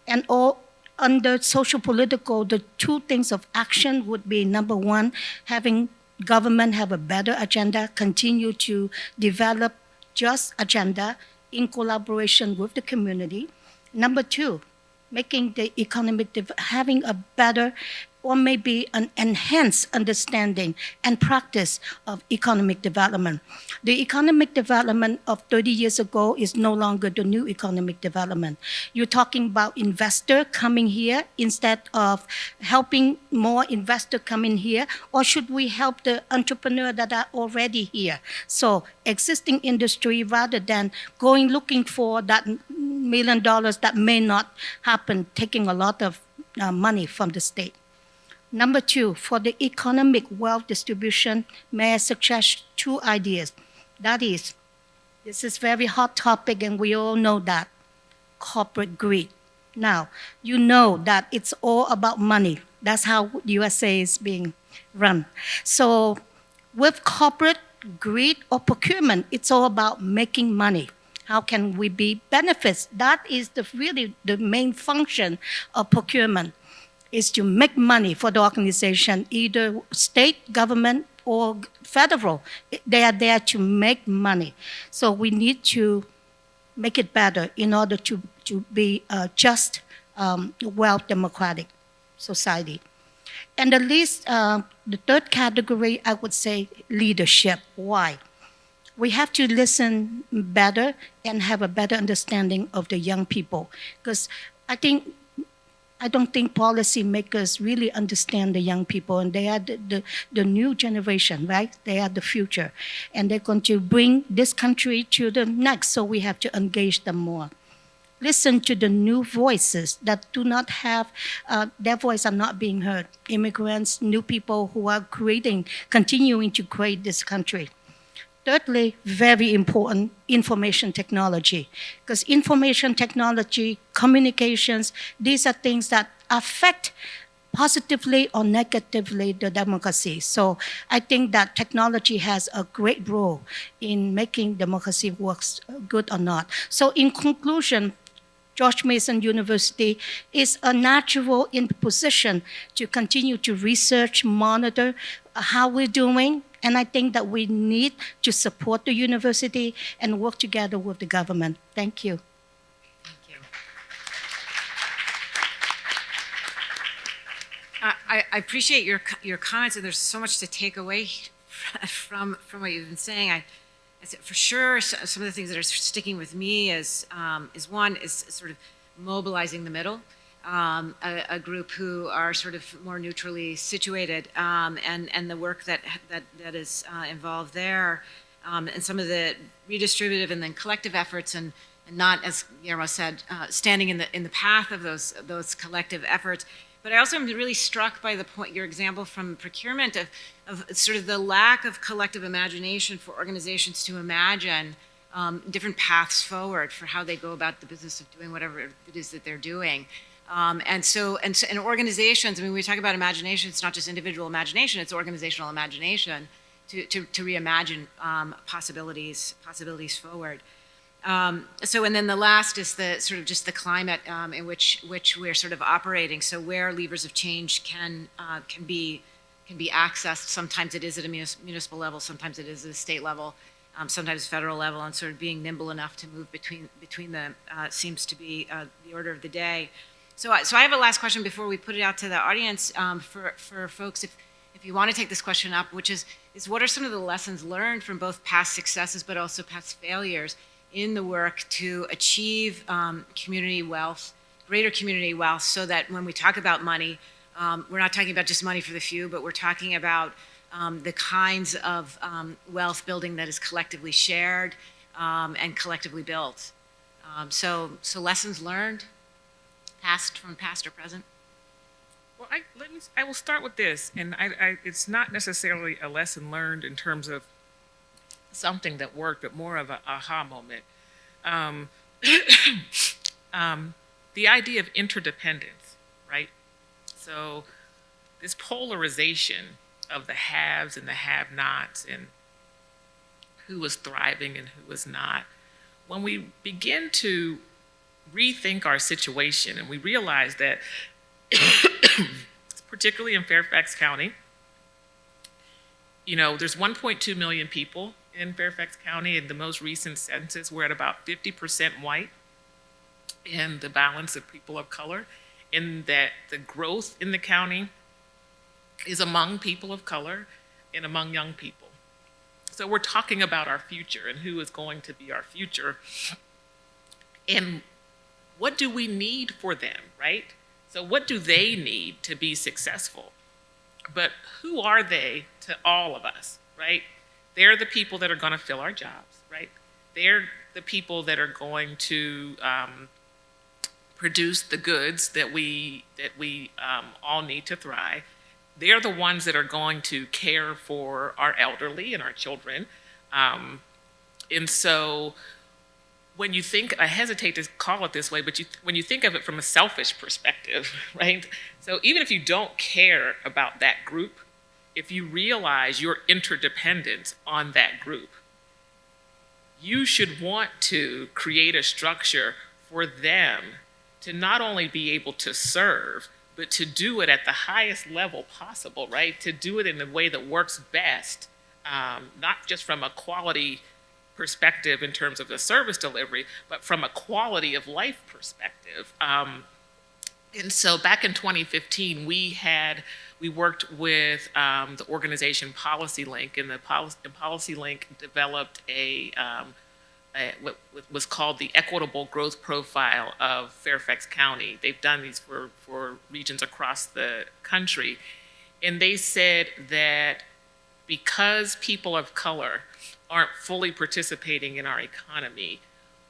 S5: And all under social-political, the 2 things of action would be, number 1, having government have a better agenda, continue to develop just agenda in collaboration with the community. Number 2, making the economic, having a better or maybe an enhanced understanding and practice of economic development. The economic development of 30 years ago is no longer the new economic development. You're talking about investor coming here instead of helping more investor come in here, or should we help the entrepreneur that are already here? So existing industry rather than going looking for that $1 million that may not happen, taking a lot of money from the state. Number 2, for the economic wealth distribution, may I suggest 2 ideas. That is, this is very hot topic and we all know that, corporate greed. Now, you know that it's all about money. That's how USA is being run. So with corporate greed or procurement, it's all about making money. How can we be benefits? That is really the main function of procurement, is to make money for the organization, either state government or federal. They are there to make money. So we need to make it better in order to be a just, well-democratic society. And at least the 3rd category, I would say leadership. Why? We have to listen better and have a better understanding of the young people. Because I don't think policymakers really understand the young people, and they are the new generation, right? They are the future. And they're going to bring this country to the next, so we have to engage them more. Listen to the new voices that do not have, their voice are not being heard. Immigrants, new people who are continuing to create this country. Thirdly, very important, information technology. Because information technology, communications, these are things that affect positively or negatively the democracy. So I think that technology has a great role in making democracy works good or not. So in conclusion, George Mason University is a natural in position to continue to research, monitor how we're doing. And I think that we need to support the university and work together with the government. Thank you.
S2: Thank you. I appreciate your comments, and there's so much to take away from what you've been saying. For sure, some of the things that are sticking with me is one is sort of mobilizing the middle, a group who are sort of more neutrally situated, and the work that is involved there. and some of the redistributive and then collective efforts, and not, as Guillermo said, standing in the path of those collective efforts. But I also am really struck by the point, your example from procurement of sort of the lack of collective imagination for organizations to imagine different paths forward for how they go about the business of doing whatever it is that they're doing. And organizations, I mean, when we talk about imagination, it's not just individual imagination, it's organizational imagination to reimagine possibilities forward. And then the last is the sort of just the climate in which we're sort of operating. So where levers of change can be accessed. Sometimes it is at a municipal level, sometimes it is at a state level, sometimes federal level, and sort of being nimble enough to move between the seems to be the order of the day. So I have a last question before we put it out to the audience for folks, if you want to take this question up, which is what are some of the lessons learned from both past successes but also past failures in the work to achieve community wealth, greater community wealth, so that when we talk about money, we're not talking about just money for the few, but we're talking about the kinds of wealth building that is collectively shared and collectively built. So lessons learned, from past or present.
S4: Well, I will start with this, and it's not necessarily a lesson learned in terms of something that worked, but more of an aha moment. The idea of interdependence, right? So this polarization of the haves and the have-nots and who was thriving and who was not. When we begin to rethink our situation and we realize that, particularly in Fairfax County, there's 1.2 million people in Fairfax County. In the most recent census, we're at about 50% white in the balance of people of color, in that the growth in the county is among people of color and among young people. So we're talking about our future and who is going to be our future. And what do we need for them, right? So what do they need to be successful? But who are they to all of us, right? They're the people that are going to fill our jobs, right? They're the people that are going to produce the goods that we all need to thrive. They're the ones that are going to care for our elderly and our children. And so when you think, I hesitate to call it this way, but when you think of it from a selfish perspective, right? So even if you don't care about that group, if you realize your interdependence on that group, you should want to create a structure for them to not only be able to serve, but to do it at the highest level possible, right? To do it in the way that works best, not just from a quality perspective in terms of the service delivery, but from a quality of life perspective. And so back in 2015, we worked with the organization Policy Link, and Policy Link developed what was called the Equitable Growth Profile of Fairfax County. They've done these for regions across the country. And they said that because people of color aren't fully participating in our economy,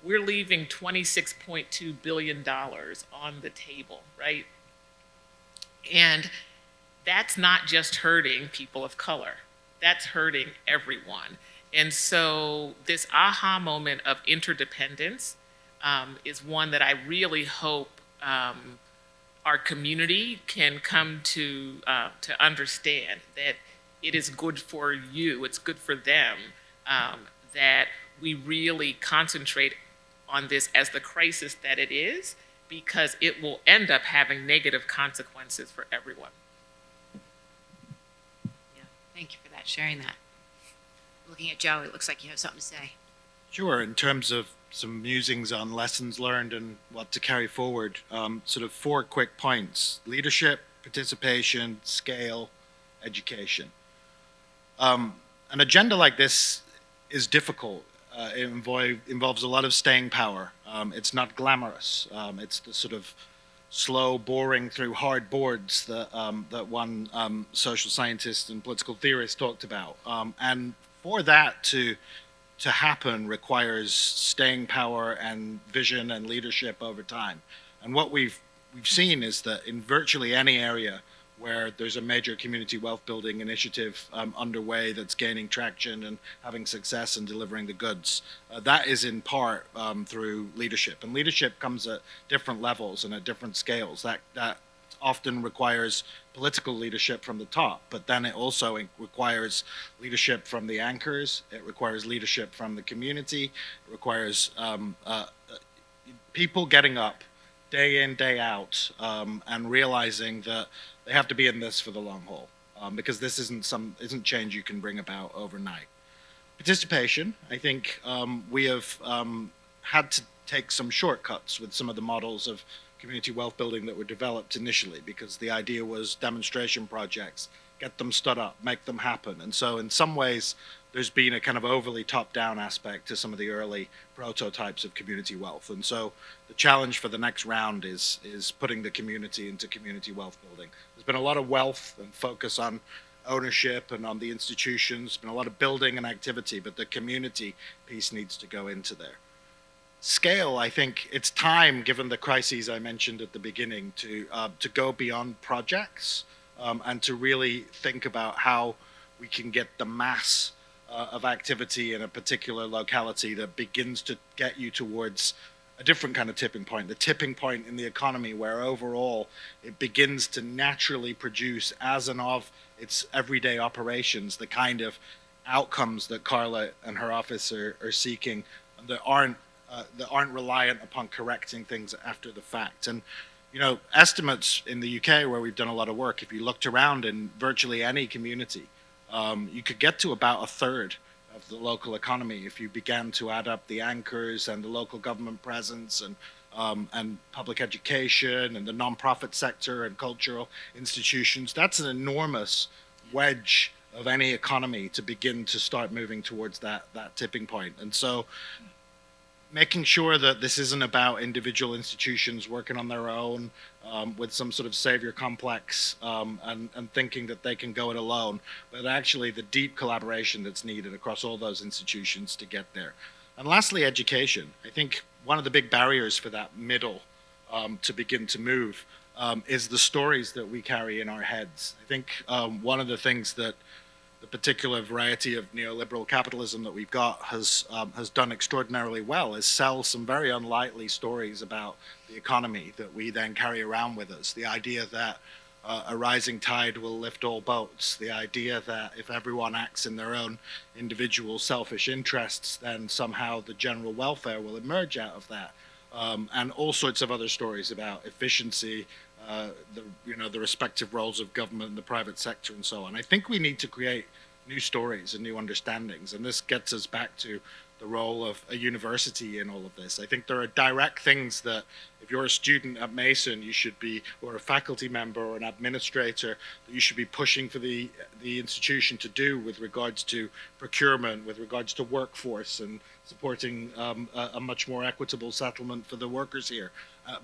S4: we're leaving $26.2 billion on the table, right? And that's not just hurting people of color, that's hurting everyone. And so this aha moment of interdependence is one that I really hope our community can come to understand, that it is good for you, it's good for them, that we really concentrate on this as the crisis that it is, because it will end up having negative consequences for everyone.
S2: Yeah, thank you for that, sharing that. Looking at Joe, it looks like you have something to say.
S3: Sure. In terms of some musings on lessons learned and what to carry forward, sort of 4 quick points: leadership, participation, scale, education. An agenda like this is difficult. It involves a lot of staying power. It's not glamorous. It's the sort of slow boring through hard boards that one social scientist and political theorist talked about. And for that to to happen requires staying power and vision and leadership over time. And what we've seen is that in virtually any area where there's a major community wealth building initiative underway that's gaining traction and having success and delivering the goods, that is in part through leadership. And leadership comes at different levels and at different scales. That often requires political leadership from the top, but then it also requires leadership from the anchors. It requires leadership from the community. It requires people getting up day in, day out, and realizing that they have to be in this for the long haul, because this isn't change you can bring about overnight. Participation, I think we have had to take some shortcuts with some of the models of community wealth building that were developed initially, because the idea was demonstration projects, get them stood up, make them happen. And so in some ways, there's been a kind of overly top-down aspect to some of the early prototypes of community wealth. And so the challenge for the next round is putting the community into community wealth building. There's been a lot of wealth and focus on ownership and on the institutions. There's been a lot of building and activity, but the community piece needs to go into there. Scale, I think it's time, given the crises I mentioned at the beginning, to go beyond projects and to really think about how we can get the mass of activity in a particular locality that begins to get you towards a different kind of tipping point, the tipping point in the economy where overall it begins to naturally produce, as and of its everyday operations, the kind of outcomes that Karla and her office are seeking that aren't reliant upon correcting things after the fact. And you know, estimates in the UK, where we've done a lot of work, if you looked around in virtually any community, you could get to about a third of the local economy if you began to add up the anchors and the local government presence and public education and the nonprofit sector and cultural institutions. That's an enormous wedge of any economy to begin to start moving towards that tipping point. And so making sure that this isn't about individual institutions working on their own with some sort of savior complex and thinking that they can go it alone, but actually the deep collaboration that's needed across all those institutions to get there. And lastly, education. I think one of the big barriers for that middle to begin to move is the stories that we carry in our heads. I think one of the things that the particular variety of neoliberal capitalism that we've got has done extraordinarily well is sell some very unlikely stories about the economy that we then carry around with us. The idea that a rising tide will lift all boats. The idea that if everyone acts in their own individual selfish interests, then somehow the general welfare will emerge out of that. And all sorts of other stories about efficiency, the respective roles of government and the private sector and so on. I think we need to create new stories and new understandings, and this gets us back to the role of a university in all of this. I think there are direct things that if you're a student at Mason, you should be, or a faculty member or an administrator, that you should be pushing for the institution to do with regards to procurement, with regards to workforce and supporting a much more equitable settlement for the workers here,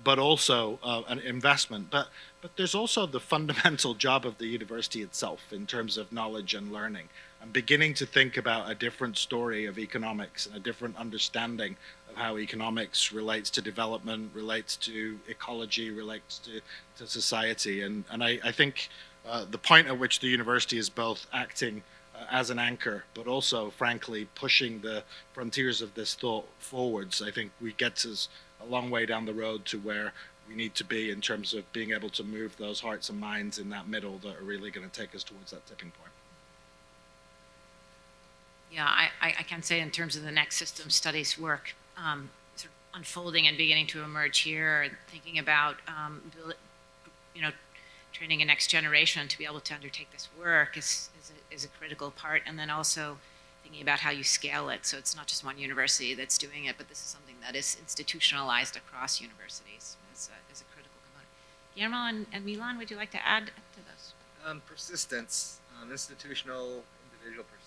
S3: but also an investment. But there's also the fundamental job of the university itself in terms of knowledge and learning. I'm beginning to think about a different story of economics and a different understanding of how economics relates to development, relates to ecology, relates to society. And I think the point at which the university is both acting as an anchor, but also, frankly, pushing the frontiers of this thought forwards, I think we get us a long way down the road to where we need to be in terms of being able to move those hearts and minds in that middle that are really going to take us towards that tipping point.
S2: Yeah, I can say in terms of the next system studies work sort of unfolding and beginning to emerge here, and thinking about training a next generation to be able to undertake this work is a critical part, and then also thinking about how you scale it. So it's not just one university that's doing it, but this is something that is institutionalized across universities as a critical component. Guillermo and Milan, would you like to add to this?
S6: Persistence, institutional, individual persistence.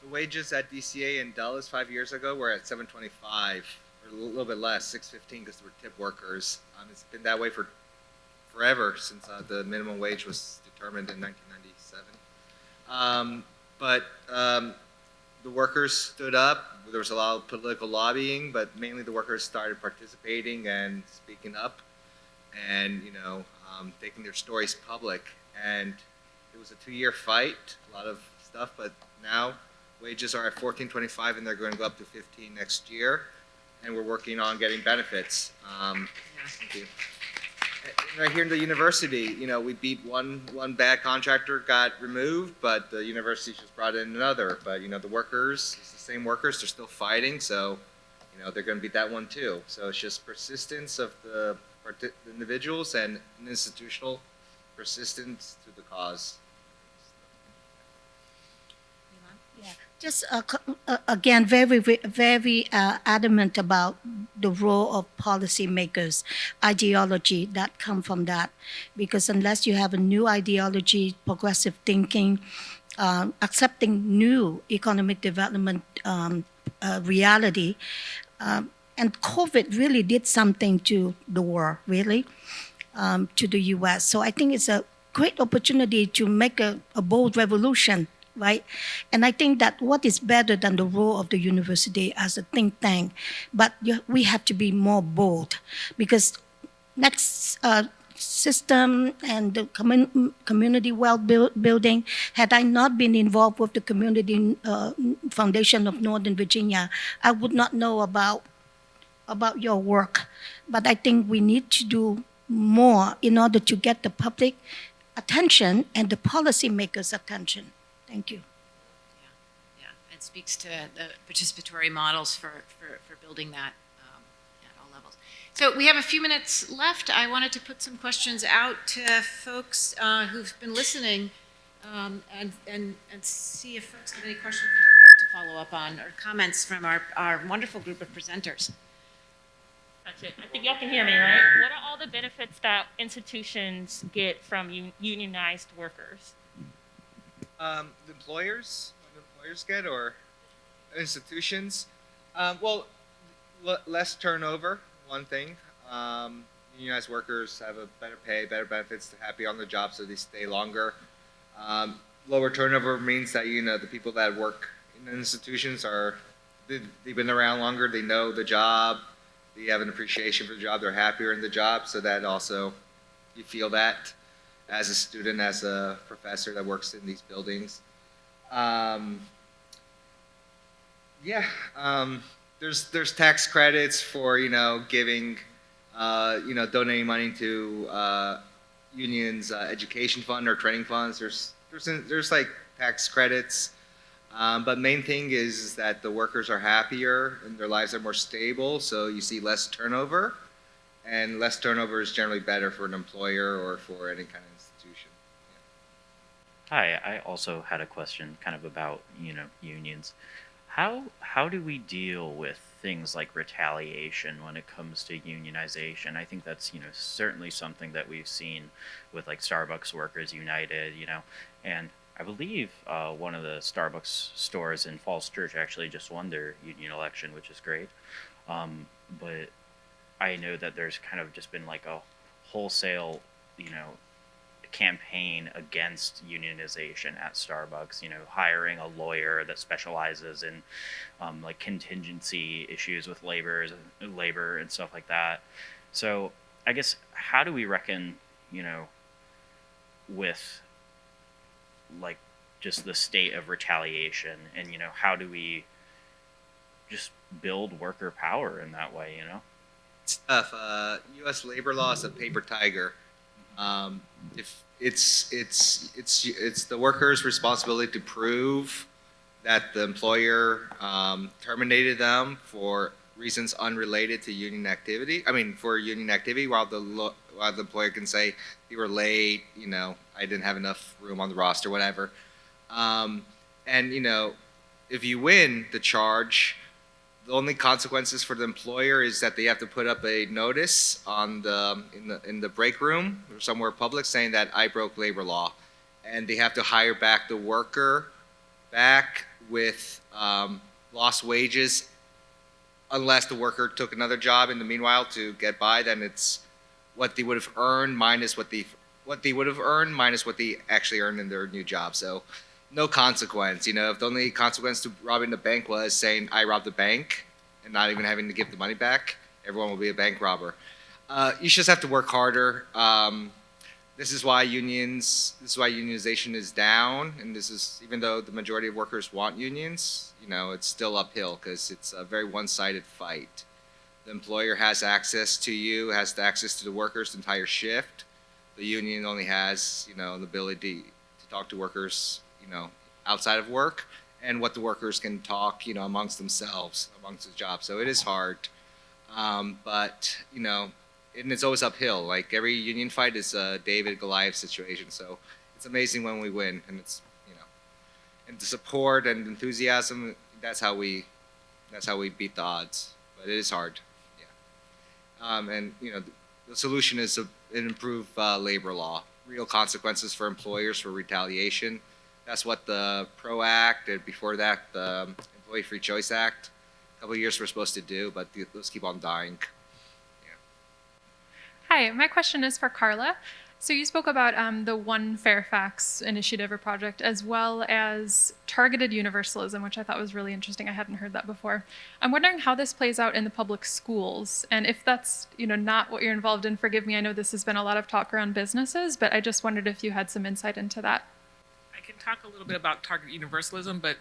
S6: The wages at DCA in Dulles 5 years ago were at $7.25, or a little bit less, $6.15, because they were tip workers. It's been that way for forever since the minimum wage was determined in 1997. but the workers stood up. There was a lot of political lobbying, but mainly the workers started participating and speaking up, and taking their stories public. And it was a 2-year fight, a lot of stuff, but now wages are at $14.25, and they're going to go up to $15 next year. And we're working on getting benefits. Thank you. Right here in the university, we beat one bad contractor, got removed, but the university just brought in another. But the workers, it's the same workers, they're still fighting, so they're going to beat that one too. So it's just persistence of the individuals and an institutional persistence to the cause.
S5: Yeah, just again, very adamant about the role of policymakers, ideology that come from that, because unless you have a new ideology, progressive thinking, accepting new economic development reality, and COVID really did something to the world, really, to the U.S. So I think it's a great opportunity to make a bold revolution, right? And I think that what is better than the role of the university as a think tank, but we have to be more bold, because next system and the community building, had I not been involved with the Community Foundation of Northern Virginia, I would not know about your work. But I think we need to do more in order to get the public attention and the policymakers' attention. Thank you.
S2: Yeah. It speaks to the participatory models for building that at all levels. So we have a few minutes left. I wanted to put some questions out to folks who've been listening and see if folks have any questions to follow up on or comments from our wonderful group of presenters.
S7: Gotcha. I think y'all can hear me, right? What are all the benefits that institutions get from unionized workers?
S6: The employers get, or institutions? Less turnover, one thing. Unionized workers have a better pay, better benefits, they're happy on the job, so they stay longer. Lower turnover means that, the people that work in the institutions they've been around longer, they know the job, they have an appreciation for the job, they're happier in the job, so that also, you feel that as a student, as a professor that works in these buildings. There's tax credits for, giving, donating money to unions' education fund or training funds. There's like tax credits. But main thing is that the workers are happier and their lives are more stable, so you see less turnover, and less turnover is generally better for an employer or for any kind of institution.
S8: Hi, I also had a question kind of about, unions. How do we deal with things like retaliation when it comes to unionization? I think that's, certainly something that we've seen with like Starbucks Workers United, and I believe one of the Starbucks stores in Falls Church actually just won their union election, which is great. But I know that there's kind of just been like a wholesale, campaign against unionization at Starbucks, hiring a lawyer that specializes in like contingency issues with labor and stuff like that. So I guess, how do we reckon, with like just the state of retaliation, and how do we just build worker power in that way?
S6: It's tough. U.S. labor law is a paper tiger. If it's the worker's responsibility to prove that the employer terminated them for reasons unrelated to union activity. For union activity, while the employer can say you were late, I didn't have enough room on the roster, whatever. If you win the charge, the only consequences for the employer is that they have to put up a notice in the break room or somewhere public saying that I broke labor law, and they have to hire back the worker back with lost wages, unless the worker took another job in the meanwhile to get by. Then it's what they would have earned minus what they actually earned in their new job. So no consequence. If the only consequence to robbing the bank was saying I robbed the bank and not even having to give the money back, everyone will be a bank robber. You just have to work harder. This is why unionization is down, and this is even though the majority of workers want unions, it's still uphill because it's a very one-sided fight. The employer has access to you, has access to the workers the entire shift. The union only has, the ability to talk to workers, outside of work, and what the workers can talk, amongst themselves, amongst the job. So it is hard, but and it's always uphill. Like every union fight is a David Goliath situation. So it's amazing when we win, and it's and the support and enthusiasm. That's how we beat the odds. But it is hard. Yeah. And the solution is an improved labor law, real consequences for employers for retaliation. That's what the PRO Act and before that the Employee Free Choice Act, a couple of years we're supposed to do, but those keep on dying.
S9: Hi, my question is for Karla. So you spoke about the One Fairfax initiative or project, as well as targeted universalism, which I thought was really interesting. I hadn't heard that before. I'm wondering how this plays out in the public schools, and if that's not what you're involved in, forgive me. I know this has been a lot of talk around businesses, but I just wondered if you had some insight into that.
S4: I can talk a little bit about target universalism, but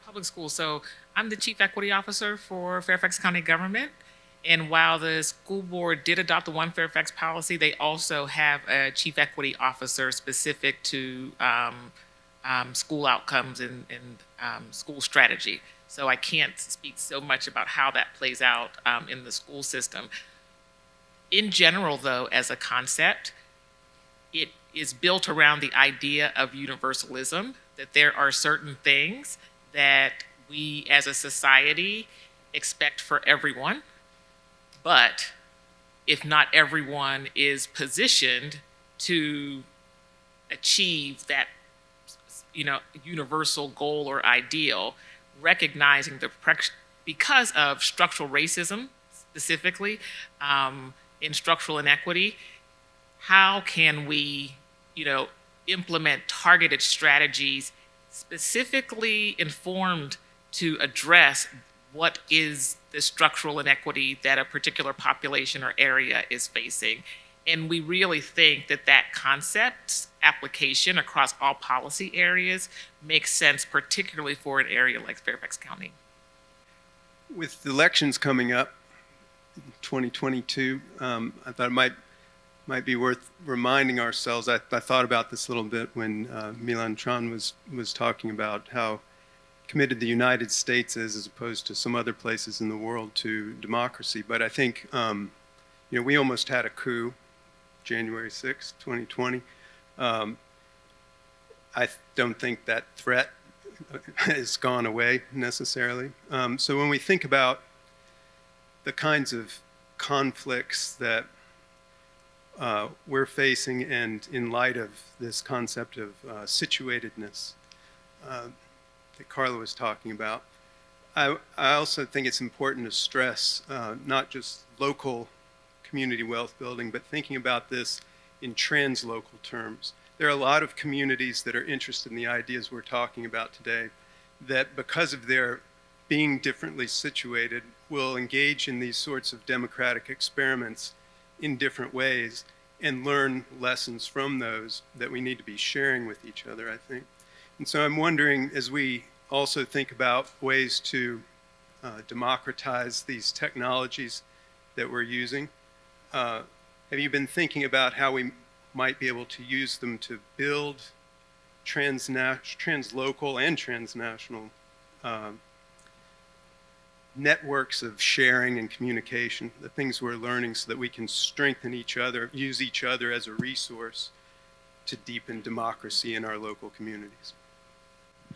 S4: public schools. So I'm the Chief Equity Officer for Fairfax County government. And while the school board did adopt the One Fairfax policy, they also have a chief equity officer specific to school outcomes and school strategy. So I can't speak so much about how that plays out in the school system. In general, though, as a concept, it is built around the idea of universalism, that there are certain things that we as a society expect for everyone. But if not everyone is positioned to achieve that, universal goal or ideal, recognizing because of structural racism specifically, in structural inequity, how can we, implement targeted strategies specifically informed to address what is the structural inequity that a particular population or area is facing. And we really think that concept application across all policy areas makes sense, particularly for an area like Fairfax County.
S10: With elections coming up in 2022, I thought it might be worth reminding ourselves. I thought about this a little bit when Tran was talking about how committed the United States is, as opposed to some other places in the world, to democracy. But I think, we almost had a coup, January 6, 2020. I don't think that threat has gone away necessarily. So when we think about the kinds of conflicts that we're facing, and in light of this concept of situatedness, that Karla was talking about, I also think it's important to stress not just local community wealth building, but thinking about this in translocal terms. There are a lot of communities that are interested in the ideas we're talking about today that, because of their being differently situated, will engage in these sorts of democratic experiments in different ways and learn lessons from those that we need to be sharing with each other, I think. And so I'm wondering, as we also think about ways to democratize these technologies that we're using, have you been thinking about how we might be able to use them to build translocal and transnational networks of sharing and communication, the things we're learning, so that we can strengthen each other, use each other as a resource to deepen democracy in our local communities?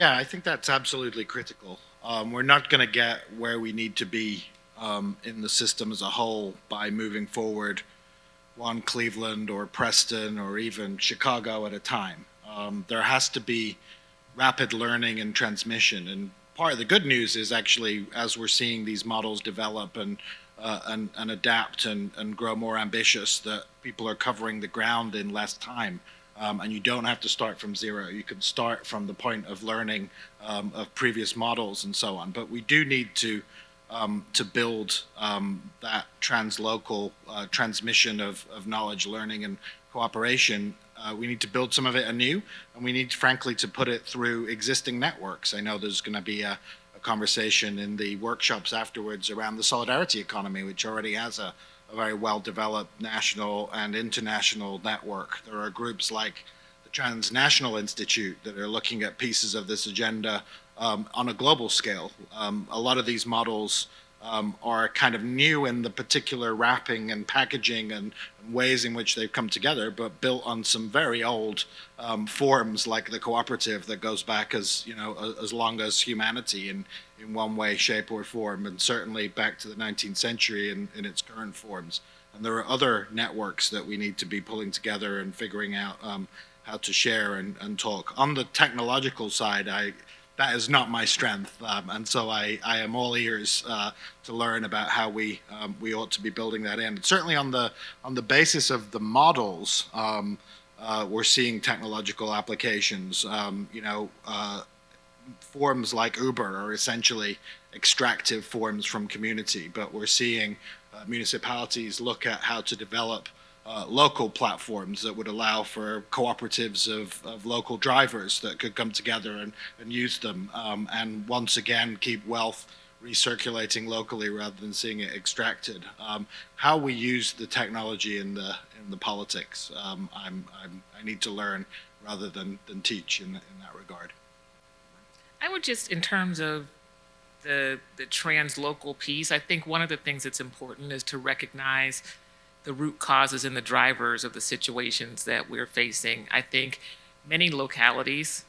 S3: Yeah, I think that's absolutely critical. We're not going to get where we need to be in the system as a whole by moving forward one Cleveland or Preston or even Chicago at a time. There has to be rapid learning and transmission. And part of the good news is actually, as we're seeing these models develop and adapt and grow more ambitious, that people are covering the ground in less time and you don't have to start from zero. You can start from the point of learning of previous models and so on. But we do need to build that translocal transmission of knowledge, learning, and cooperation. We need to build some of it anew, and we need, frankly, to put it through existing networks. I know there's going to be a conversation in the workshops afterwards around the solidarity economy, which already has a very well-developed national and international network. There are groups like the Transnational Institute that are looking at pieces of this agenda on a global scale. A lot of these models are kind of new in the particular wrapping and packaging and ways in which they've come together, but built on some very old forms like the cooperative that goes back as long as humanity in one way, shape, or form, and certainly back to the 19th century in its current forms. And there are other networks that we need to be pulling together and figuring out how to share and talk. On the technological side, that is not my strength, and so I am all ears to learn about how we ought to be building that in. Certainly on the basis of the models, we're seeing technological applications. Forms like Uber are essentially extractive forms from community, but we're seeing municipalities look at how to develop local platforms that would allow for cooperatives of local drivers that could come together and use them, and once again keep wealth recirculating locally rather than seeing it extracted. How we use the technology in the politics, I need to learn rather than teach in that regard.
S4: I would just, in terms of the translocal piece, I think one of the things that's important is to recognize the root causes and the drivers of the situations that we're facing. I think many localities,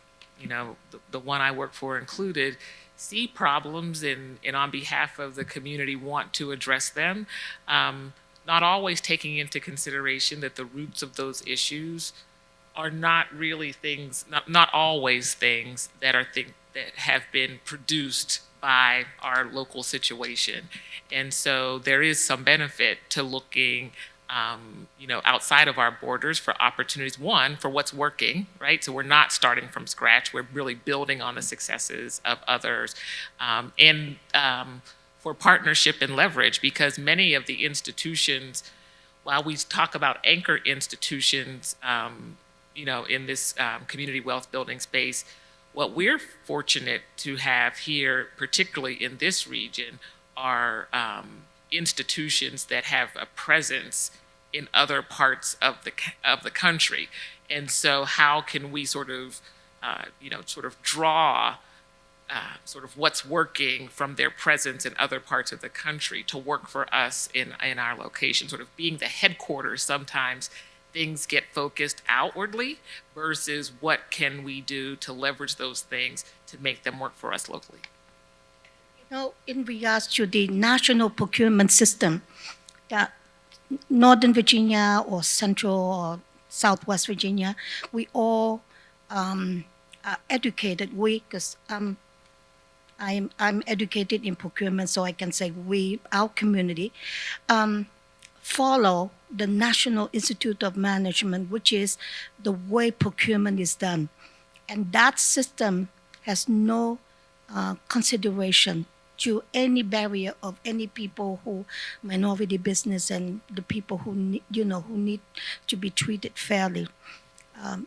S4: the one I work for included, see problems and on behalf of the community want to address them, not always taking into consideration that the roots of those issues are not really things, not always things that have been produced by our local situation. And so there is some benefit to looking outside of our borders for opportunities, one, for what's working, right? So we're not starting from scratch. We're really building on the successes of others. And for partnership and leverage, because many of the institutions, while we talk about anchor institutions, in this community wealth building space, what we're fortunate to have here, particularly in this region, are institutions that have a presence in other parts of the country. And so how can we sort of draw sort of what's working from their presence in other parts of the country to work for us in our location, sort of being the headquarters. Sometimes things get focused outwardly versus what can we do to leverage those things to make them work for us locally.
S5: In regards to the national procurement system, that Northern Virginia or Central or Southwest Virginia, we all are educated. Because I'm educated in procurement, so I can say our community, follow the National Institute of Management, which is the way procurement is done. And that system has no consideration to any barrier of any people who minority business and the people who need to be treated fairly.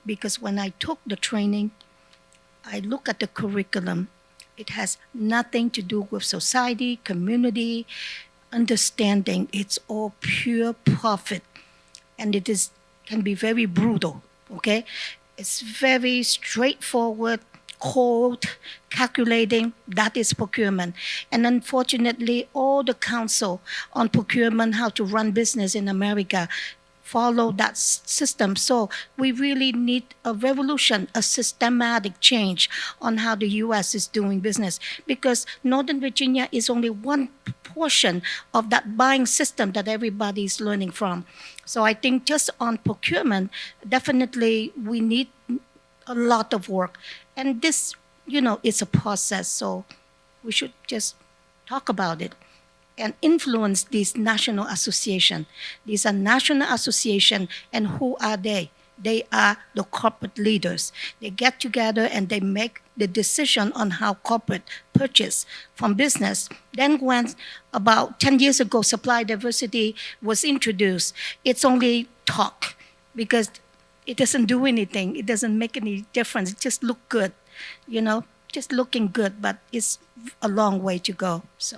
S5: Because when I took the training, I look at the curriculum. It has nothing to do with society, community, understanding. It's all pure profit, and it can be very brutal. Okay, it's very straightforward, cold, calculating. That is procurement. And unfortunately, all the council on procurement, how to run business in America, follow that system. So we really need a revolution, a systematic change on how the U.S. is doing business, because Northern Virginia is only one portion of that buying system that everybody is learning from. So I think just on procurement, definitely we need a lot of work. And this, it's a process, so we should just talk about it and influence these national association. These are national association, and who are they? They are the corporate leaders. They get together and they make the decision on how corporate purchase from business. Then when about 10 years ago supply diversity was introduced, it's only talk because it doesn't do anything. It doesn't make any difference. It just look good, just looking good, but it's a long way to go. So.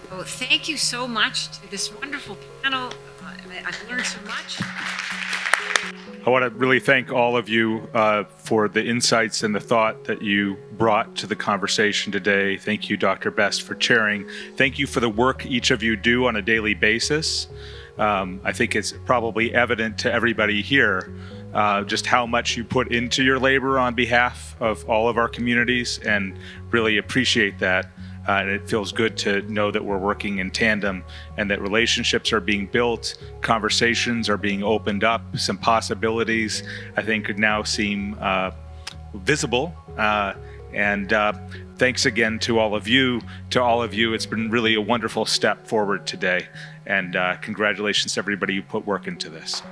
S2: Well, thank you so much to this wonderful panel. I've learned so much.
S1: I want to really thank all of you for the insights and the thought that you brought to the conversation today. Thank you, Dr. Best, for chairing. Thank you for the work each of you do on a daily basis. I think it's probably evident to everybody here just how much you put into your labor on behalf of all of our communities, and really appreciate that. And it feels good to know that we're working in tandem and that relationships are being built, conversations are being opened up, some possibilities I think could now seem visible. And thanks again to all of you. To all of you, it's been really a wonderful step forward today. And congratulations to everybody who put work into this.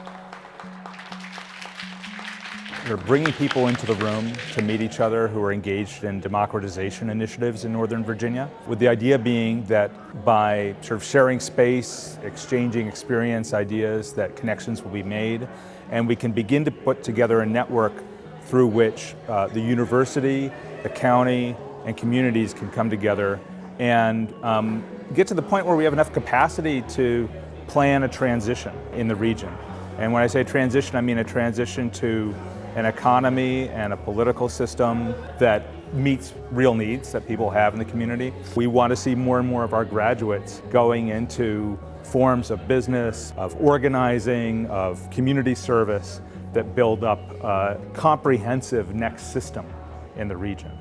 S11: We're bringing people into the room to meet each other who are engaged in democratization initiatives in Northern Virginia, with the idea being that by sort of sharing space, exchanging experience, ideas, that connections will be made, and we can begin to put together a network through which the university, the county, and communities can come together and get to the point where we have enough capacity to plan a transition in the region. And when I say transition, I mean a transition to an economy and a political system that meets real needs that people have in the community. We want to see more and more of our graduates going into forms of business, of organizing, of community service that build up a comprehensive next system in the region.